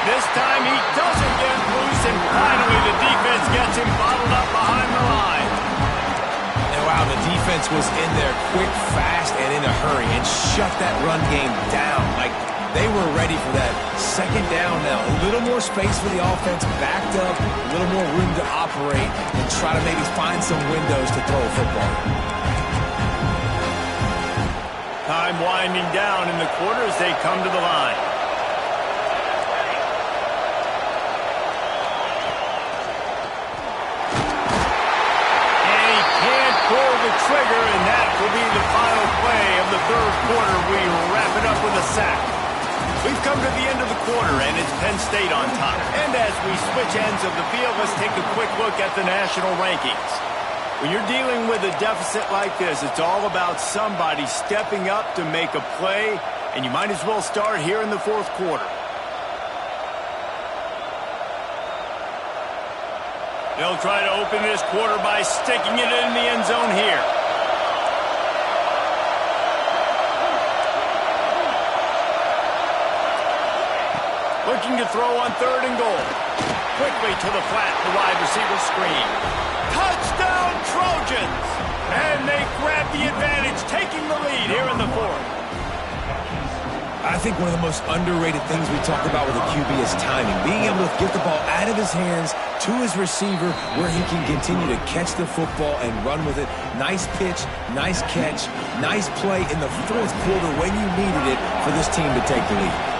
This time he doesn't get loose, and finally the defense gets him bottled up behind the line. And wow, the defense was in there quick, fast, and in a hurry and shut that run game down. Like, they were ready for that second down now. A little more space for the offense, backed up, a little more room to operate and try to maybe find some windows to throw a football. Time winding down in the quarter as they come to the line. And he can't pull the trigger, and that will be the final play of the third quarter. We wrap it up with a sack. We've come to the end of the quarter, and it's Penn State on top. And as we switch ends of the field, let's take a quick look at the national rankings. When you're dealing with a deficit like this, it's all about somebody stepping up to make a play, and you might as well start here in the fourth quarter. They'll try to open this quarter by sticking it in the end zone here. Looking to throw on third and goal. Quickly to the flat, the wide receiver screen. Touchdown, Trojans! And they grab the advantage, taking the lead here in the fourth. I think one of the most underrated things we talk about with a QB is timing. Being able to get the ball out of his hands to his receiver where he can continue to catch the football and run with it. Nice pitch, nice catch, nice play in the fourth quarter when you needed it for this team to take the lead.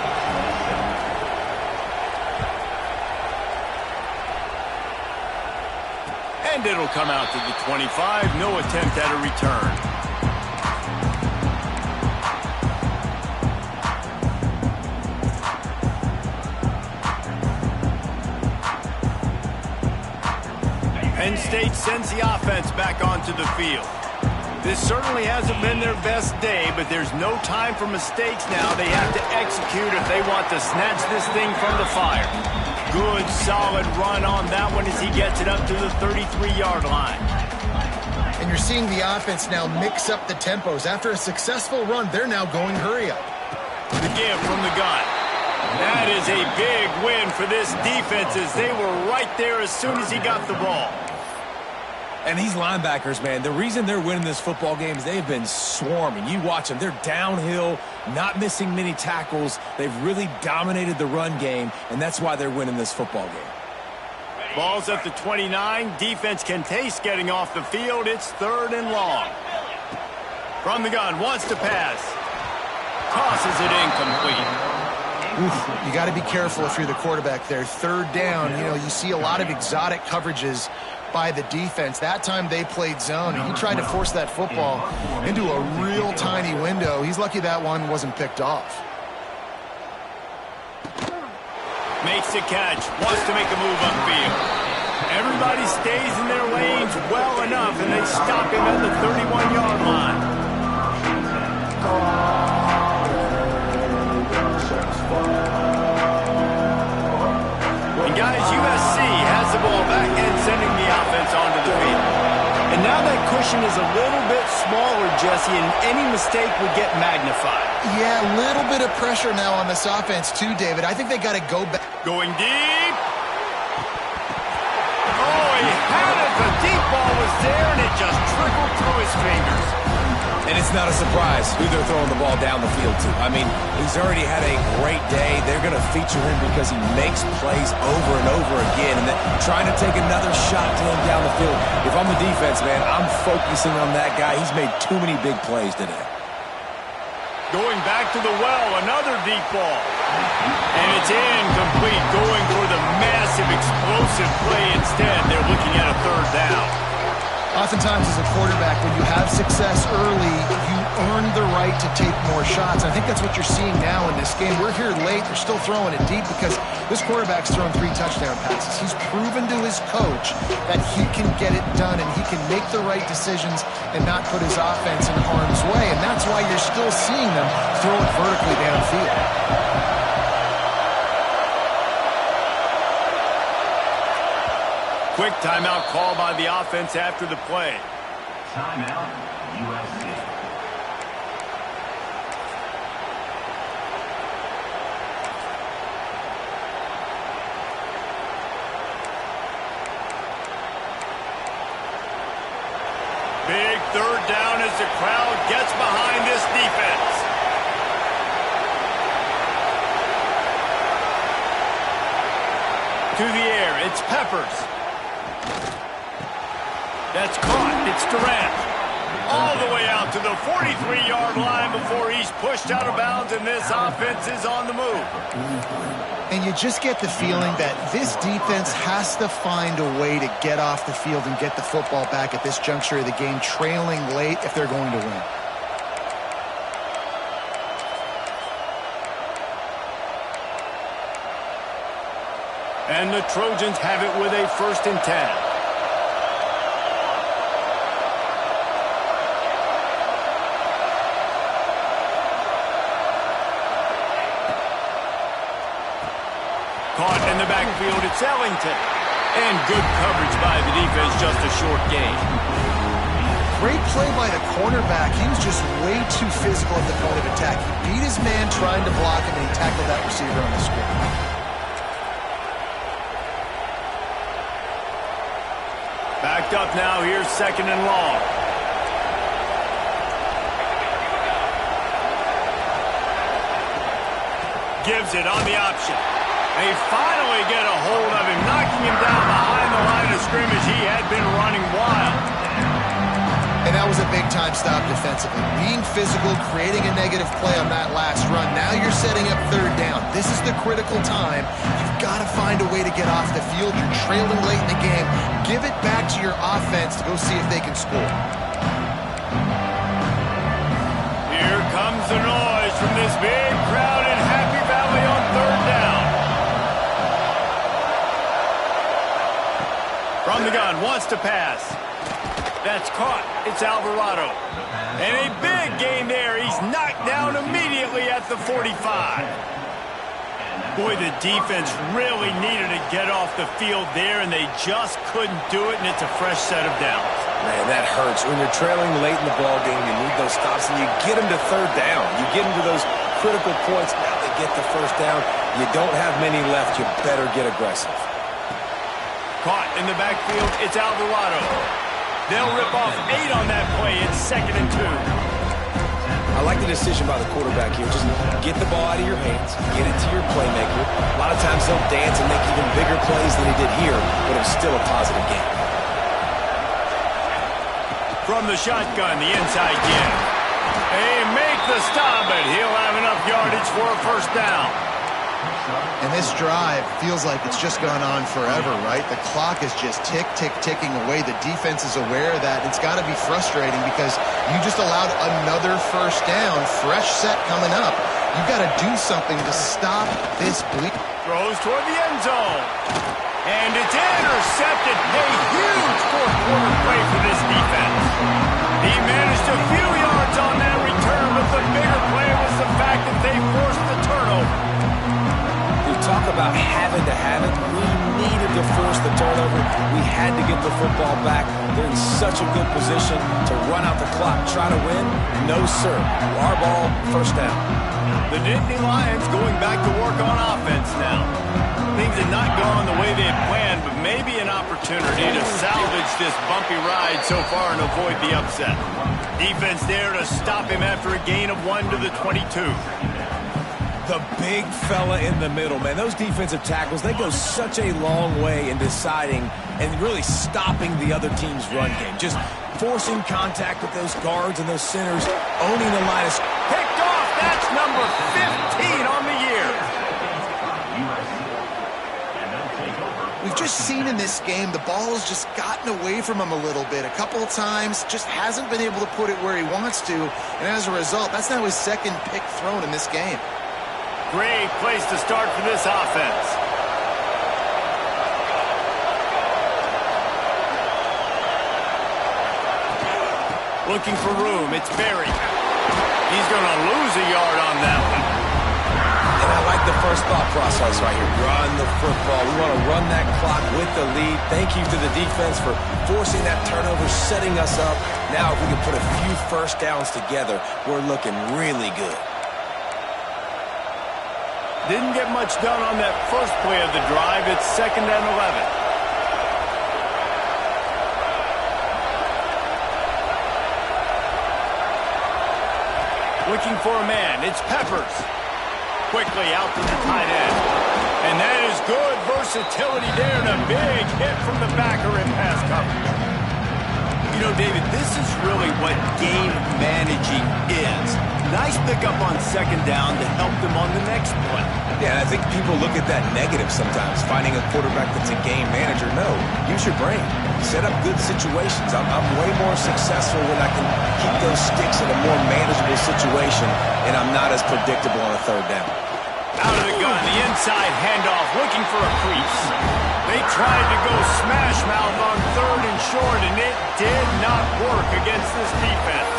And it'll come out to the 25. No attempt at a return. Penn State sends the offense back onto the field. This certainly hasn't been their best day, but there's no time for mistakes now. They have to execute if they want to snatch this thing from the fire. Good, solid run on that one as he gets it up to the 33-yard line. And you're seeing the offense now mix up the tempos. After a successful run, they're now going hurry up. The give from the gun. That is a big win for this defense as they were right there as soon as he got the ball. And these linebackers, man, the reason they're winning this football game is they've been swarming. You watch them. They're downhill, not missing many tackles. They've really dominated the run game, and that's why they're winning this football game. Ball's at the 29. Defense can taste getting off the field. It's third and long. From the gun, wants to pass. Tosses it incomplete. Oof, you got to be careful if you're the quarterback there. Third down, you know, you see a lot of exotic coverages by the defense. That time they played zone, and he tried to force that football into a real tiny window. He's lucky that one wasn't picked off. Makes the catch, wants to make a move upfield. Everybody stays in their lanes well enough, and they stop him at the 31-yard line. And guys, USC has the ball back and sending the offense onto the field. And now that cushion is a little bit smaller, Jesse, and any mistake would get magnified. Yeah, a little bit of pressure now on this offense too, David. I think they got to go back. Going deep. Oh, he had it. The deep ball was there, and it just trickled through his fingers. And it's not a surprise who they're throwing the ball down the field to. I mean, he's already had a great day. They're going to feature him because he makes plays over and over again. And then trying to take another shot to him down the field. If I'm the defense, man, I'm focusing on that guy. He's made too many big plays today. Going back to the well, another deep ball. And it's incomplete, going for the massive, explosive play instead. They're looking at a third down. Oftentimes as a quarterback, when you have success early, you earn the right to take more shots. I think that's what you're seeing now in this game. We're here late. They're still throwing it deep because this quarterback's thrown 3 touchdown passes. He's proven to his coach that he can get it done and he can make the right decisions and not put his offense in harm's way. And that's why you're still seeing them throw it vertically downfield. Quick timeout call by the offense after the play. Timeout, USC. Big third down as the crowd gets behind this defense. To the air, it's Peppers. That's caught. It's Durant. All the way out to the 43-yard line before he's pushed out of bounds, and this offense is on the move. And you just get the feeling that this defense has to find a way to get off the field and get the football back at this juncture of the game, trailing late if they're going to win. And the Trojans have it with a 1st and 10. Caught in the backfield, it's Ellington. And good coverage by the defense, just a short gain. Great play by the cornerback. He was just way too physical at the point of attack. He beat his man trying to block him, and he tackled that receiver on the screen. Backed up now, here's 2nd and long. Gives it on the option. They finally get a hold of him, knocking him down behind the line of scrimmage. He had been running wild. And that was a big-time stop defensively. Being physical, creating a negative play on that last run. Now you're setting up 3rd down. This is the critical time. You've got to find a way to get off the field. You're trailing late in the game. Give it back to your offense to go see if they can score. Here comes the noise from this big crowd in Happy Valley on 3rd down. From the gun, wants to pass. That's caught. It's Alvarado. And a big gain there. He's knocked down immediately at the 45. Boy, the defense really needed to get off the field there, and they just couldn't do it, and it's a fresh set of downs. Man, that hurts. When you're trailing late in the ball game, you need those stops, and you get them to 3rd down. You get them to those critical points. Now they get the 1st down. You don't have many left. You better get aggressive. Caught in the backfield. It's Alvarado. They'll rip off 8 on that play. It's 2nd and 2. I like the decision by the quarterback here. Just get the ball out of your hands, get it to your playmaker. A lot of times they'll dance and make even bigger plays than he did here, but it was still a positive game. From the shotgun, the inside give. They make the stop, but he'll have enough yardage for a 1st down. And this drive feels like it's just gone on forever, right? The clock is just ticking away. The defense is aware of that. It's got to be frustrating because you just allowed another 1st down, fresh set coming up. You've got to do something to stop this bleed. Throws toward the end zone. And it's intercepted. A huge 4th-quarter play for this defense. He managed a few yards on that return with the big if they force the turnover. We talk about having to have it. We needed to force the turnover. We had to get the football back. They're in such a good position to run out the clock, try to win. No, sir. Our ball, first down. The Nittany Lions going back to work on offense now. Things had not gone the way they had planned, but maybe an opportunity to salvage this bumpy ride so far and avoid the upset. Defense there to stop him after a gain of 1 to the 22. The big fella in the middle, man. Those defensive tackles, they go such a long way in deciding and really stopping the other team's run game. Just forcing contact with those guards and those centers, owning the line of... Picked off! That's number 15 on the year. We've just seen in this game the ball has just gotten away from him a little bit. A couple of times, just hasn't been able to put it where he wants to. And as a result, that's now his second pick thrown in this game. Great place to start for this offense. Looking for room. It's Berry. He's going to lose a yard on that one. And I like the first thought process right here. Run the football. We want to run that clock with the lead. Thank you to the defense for forcing that turnover, setting us up. Now, if we can put a few first downs together, we're looking really good. Didn't get much done on that first play of the drive. It's 2nd and 11. Looking for a man. It's Peppers. Quickly out to the tight end. And that is good versatility there and a big hit from the backer in pass coverage. You know, David, this is really what game managing is. Nice pickup on 2nd down to help them on the next play. Yeah, and I think people look at that negative sometimes, finding a quarterback that's a game manager. No, use your brain. Set up good situations. I'm way more successful when I can keep those sticks in a more manageable situation, and I'm not as predictable on a 3rd down. Out of the gun, the inside handoff, looking for a crease. They tried to go smash mouth on 3rd and short, and it did not work against this defense.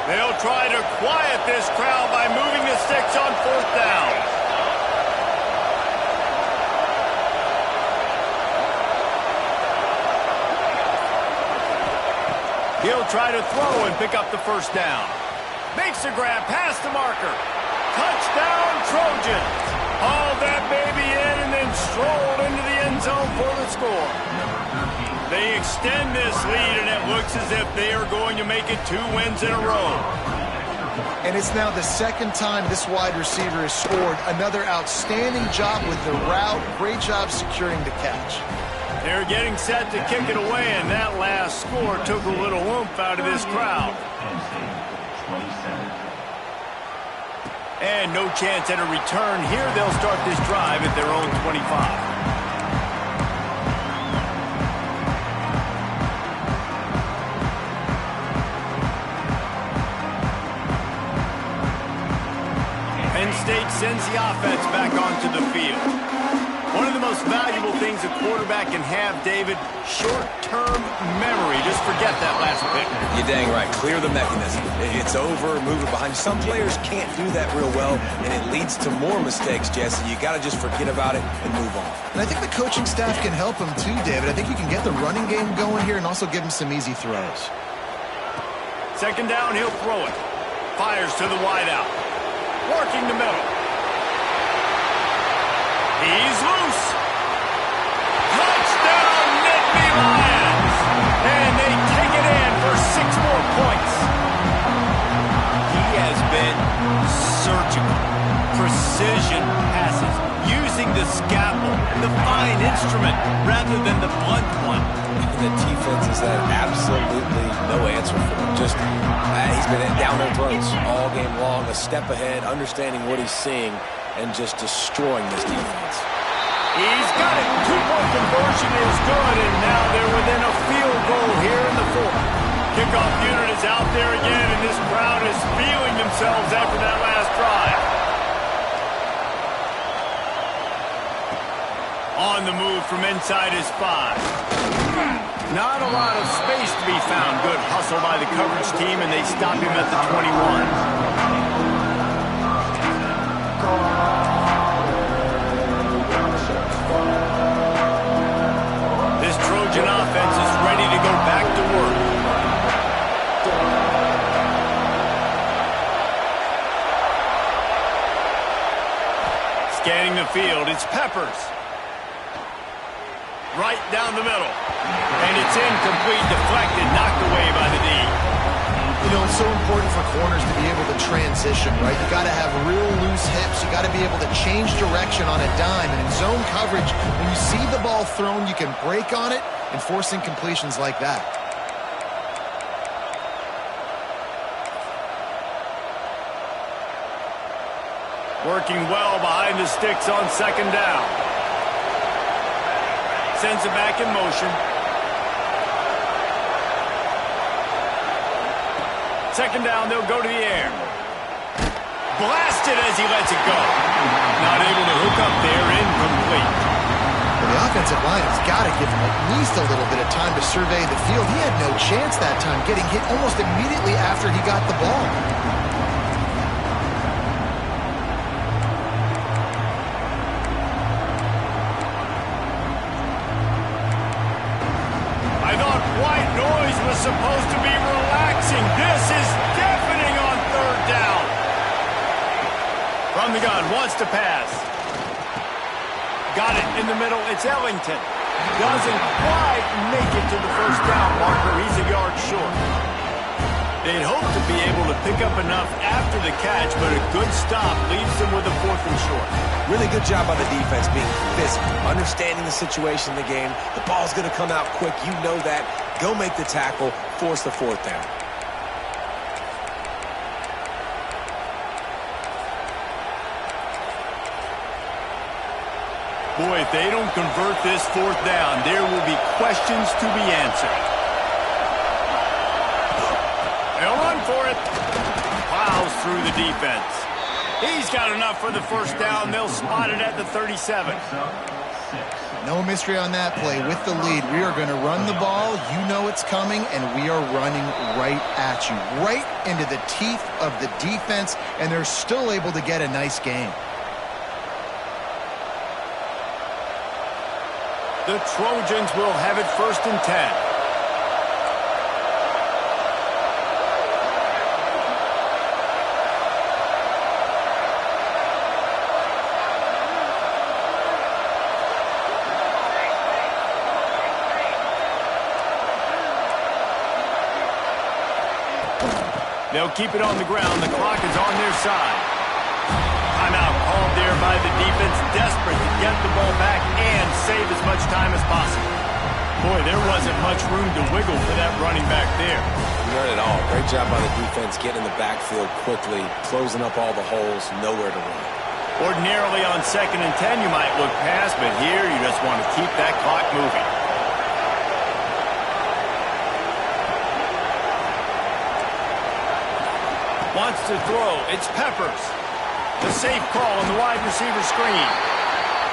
They'll try to quiet this crowd by moving the sticks on 4th down. He'll try to throw and pick up the first down. Makes a grab past the marker. Touchdown, Trojans. Hauled that baby in and then strolled into the end zone for the score. They extend this lead, and it looks as if they are going to make it 2 wins in a row. And it's now the 2nd time this wide receiver has scored. Another outstanding job with the route. Great job securing the catch. They're getting set to kick it away, and that last score took a little oomph out of this crowd. And no chance at a return here. They'll start this drive at their own 25. Penn State sends the offense back onto the field. One of the most valuable things a quarterback can have, David, short-term memory. Just forget that last pick. You're dang right. Clear the mechanism. It's over, move it behind. Some players can't do that real well, and it leads to more mistakes, Jesse. You got to just forget about it and move on. And I think the coaching staff can help him too, David. I think you can get the running game going here and also give him some easy throws. 2nd down, he'll throw it. Fires to the wideout. Working the middle. He's loose. Touchdown, Nittany Lions. And they take it in for 6 more points. He has been surgical. Precision passes. Using the scalpel, the fine instrument, rather than the blunt one. The defense has had absolutely no answer for him. Just, he's been down their throats all game long, a step ahead, understanding what he's seeing, and just destroying this defense. He's got it. 2-point conversion is good, and now they're within a field goal here in the 4th. Kickoff unit is out there again, and this crowd is feeling themselves after that last drive. on the move from inside his 5. Not a lot of space to be found. Good hustle by the coverage team, and they stop him at the 21. This Trojan offense is ready to go back to work. Scanning the field, it's Peppers. Right down the middle. And it's incomplete, deflected, knocked away by the D. You know, it's so important for corners to be able to transition, right? You got to have real loose hips. You got to be able to change direction on a dime. And in zone coverage, when you see the ball thrown, you can break on it and force incompletions like that. Working well behind the sticks on second down. Sends it back in motion. Second down, they'll go to the air. Blasted as he lets it go. Not able to hook up there, incomplete. Well, the offensive line has got to give him at least a little bit of time to survey the field. He had no chance that time, getting hit almost immediately after he got the ball. Supposed to be relaxing. This is deafening on third down. From the gun, wants to pass. Got it in the middle. It's Ellington. Doesn't quite make it to the first down marker. He's a yard short. They'd hope to be able to pick up enough after the catch, but a good stop leaves them with a 4th and short. Really good job by the defense being physical, understanding the situation in the game. The ball's going to come out quick. You know that. Go make the tackle, force the 4th down. Boy, if they don't convert this 4th down, there will be questions to be answered. They'll run for it. Plows through the defense. He's got enough for the first down. They'll spot it at the 37. No mystery on that play. With the lead, we are going to run the ball. You know it's coming, and we are running right at you. Right into the teeth of the defense, and they're still able to get a nice gain. The Trojans will have it 1st and 10. They'll keep it on the ground. The clock is on their side. Timeout called there by the defense, desperate to get the ball back and save as much time as possible. Boy, there wasn't much room to wiggle for that running back there. None at all. Great job by the defense getting the backfield quickly, closing up all the holes, nowhere to run. Ordinarily on 2nd and 10, you might look past, but here you just want to keep that clock moving. Wants to throw. It's Peppers. The safe call on the wide receiver screen.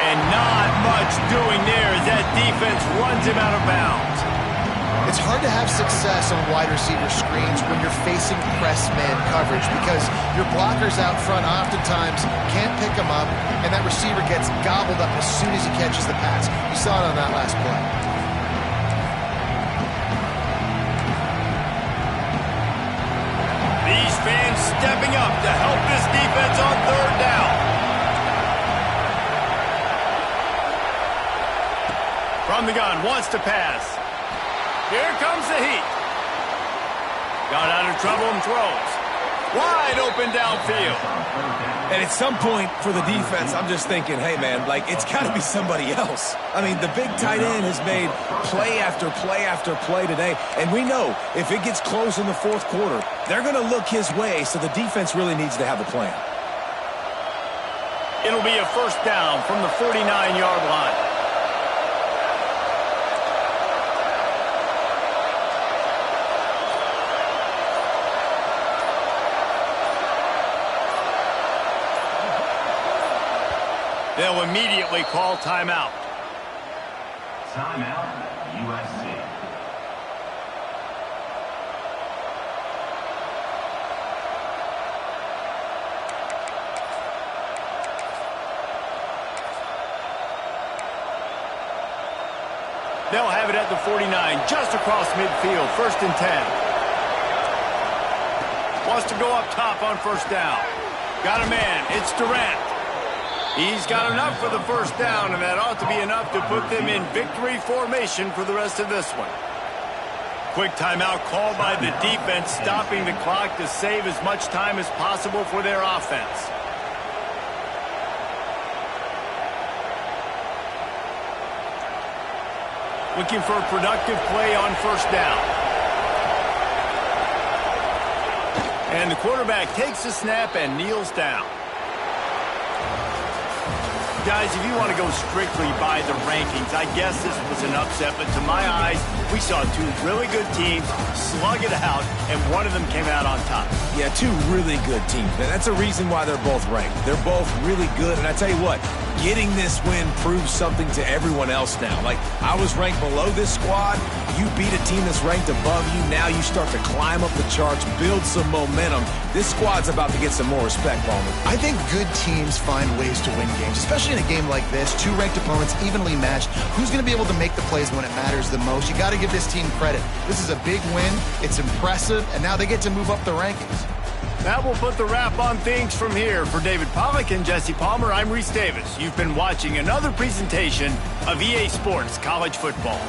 And not much doing there as that defense runs him out of bounds. It's hard to have success on wide receiver screens when you're facing press man coverage because your blockers out front oftentimes can't pick them up, and that receiver gets gobbled up as soon as he catches the pass. You saw it on that last play. These fans stepping up to help this defense on third down. From the gun, wants to pass. Here comes the heat. Got out of trouble and throws. Wide open downfield. And at some point for the defense, I'm just thinking, hey, man, like, it's got to be somebody else. I mean, the big tight end has made play after play after play today. And we know if it gets close in the 4th quarter, they're going to look his way, so the defense really needs to have a plan. It'll be a first down from the 49-yard line. They'll immediately call timeout. Timeout, USC. They'll have it at the 49, just across midfield, 1st and 10. Wants to go up top on 1st down. Got a man, it's Durant. He's got enough for the 1st down, and that ought to be enough to put them in victory formation for the rest of this one. Quick timeout called by the defense, stopping the clock to save as much time as possible for their offense. Looking for a productive play on 1st down. And the quarterback takes the snap and kneels down. Guys, if you want to go strictly by the rankings, I guess this was an upset, but to my eyes, we saw two really good teams slug it out, and one of them came out on top. Yeah, two really good teams, man. That's a reason why they're both ranked. They're both really good, and I tell you what, getting this win proves something to everyone else now. Like, I was ranked below this squad. You beat a team that's ranked above you. Now you start to climb up the charts, build some momentum. This squad's about to get some more respect, Palmer. I think good teams find ways to win games, especially in a game like this. Two ranked opponents evenly matched. Who's going to be able to make the plays when it matters the most? You got to give this team credit. This is a big win. It's impressive, and now they get to move up the rankings. That will put the wrap on things from here. For David Pollack and Jesse Palmer, I'm Reese Davis. You've been watching another presentation of EA Sports College Football.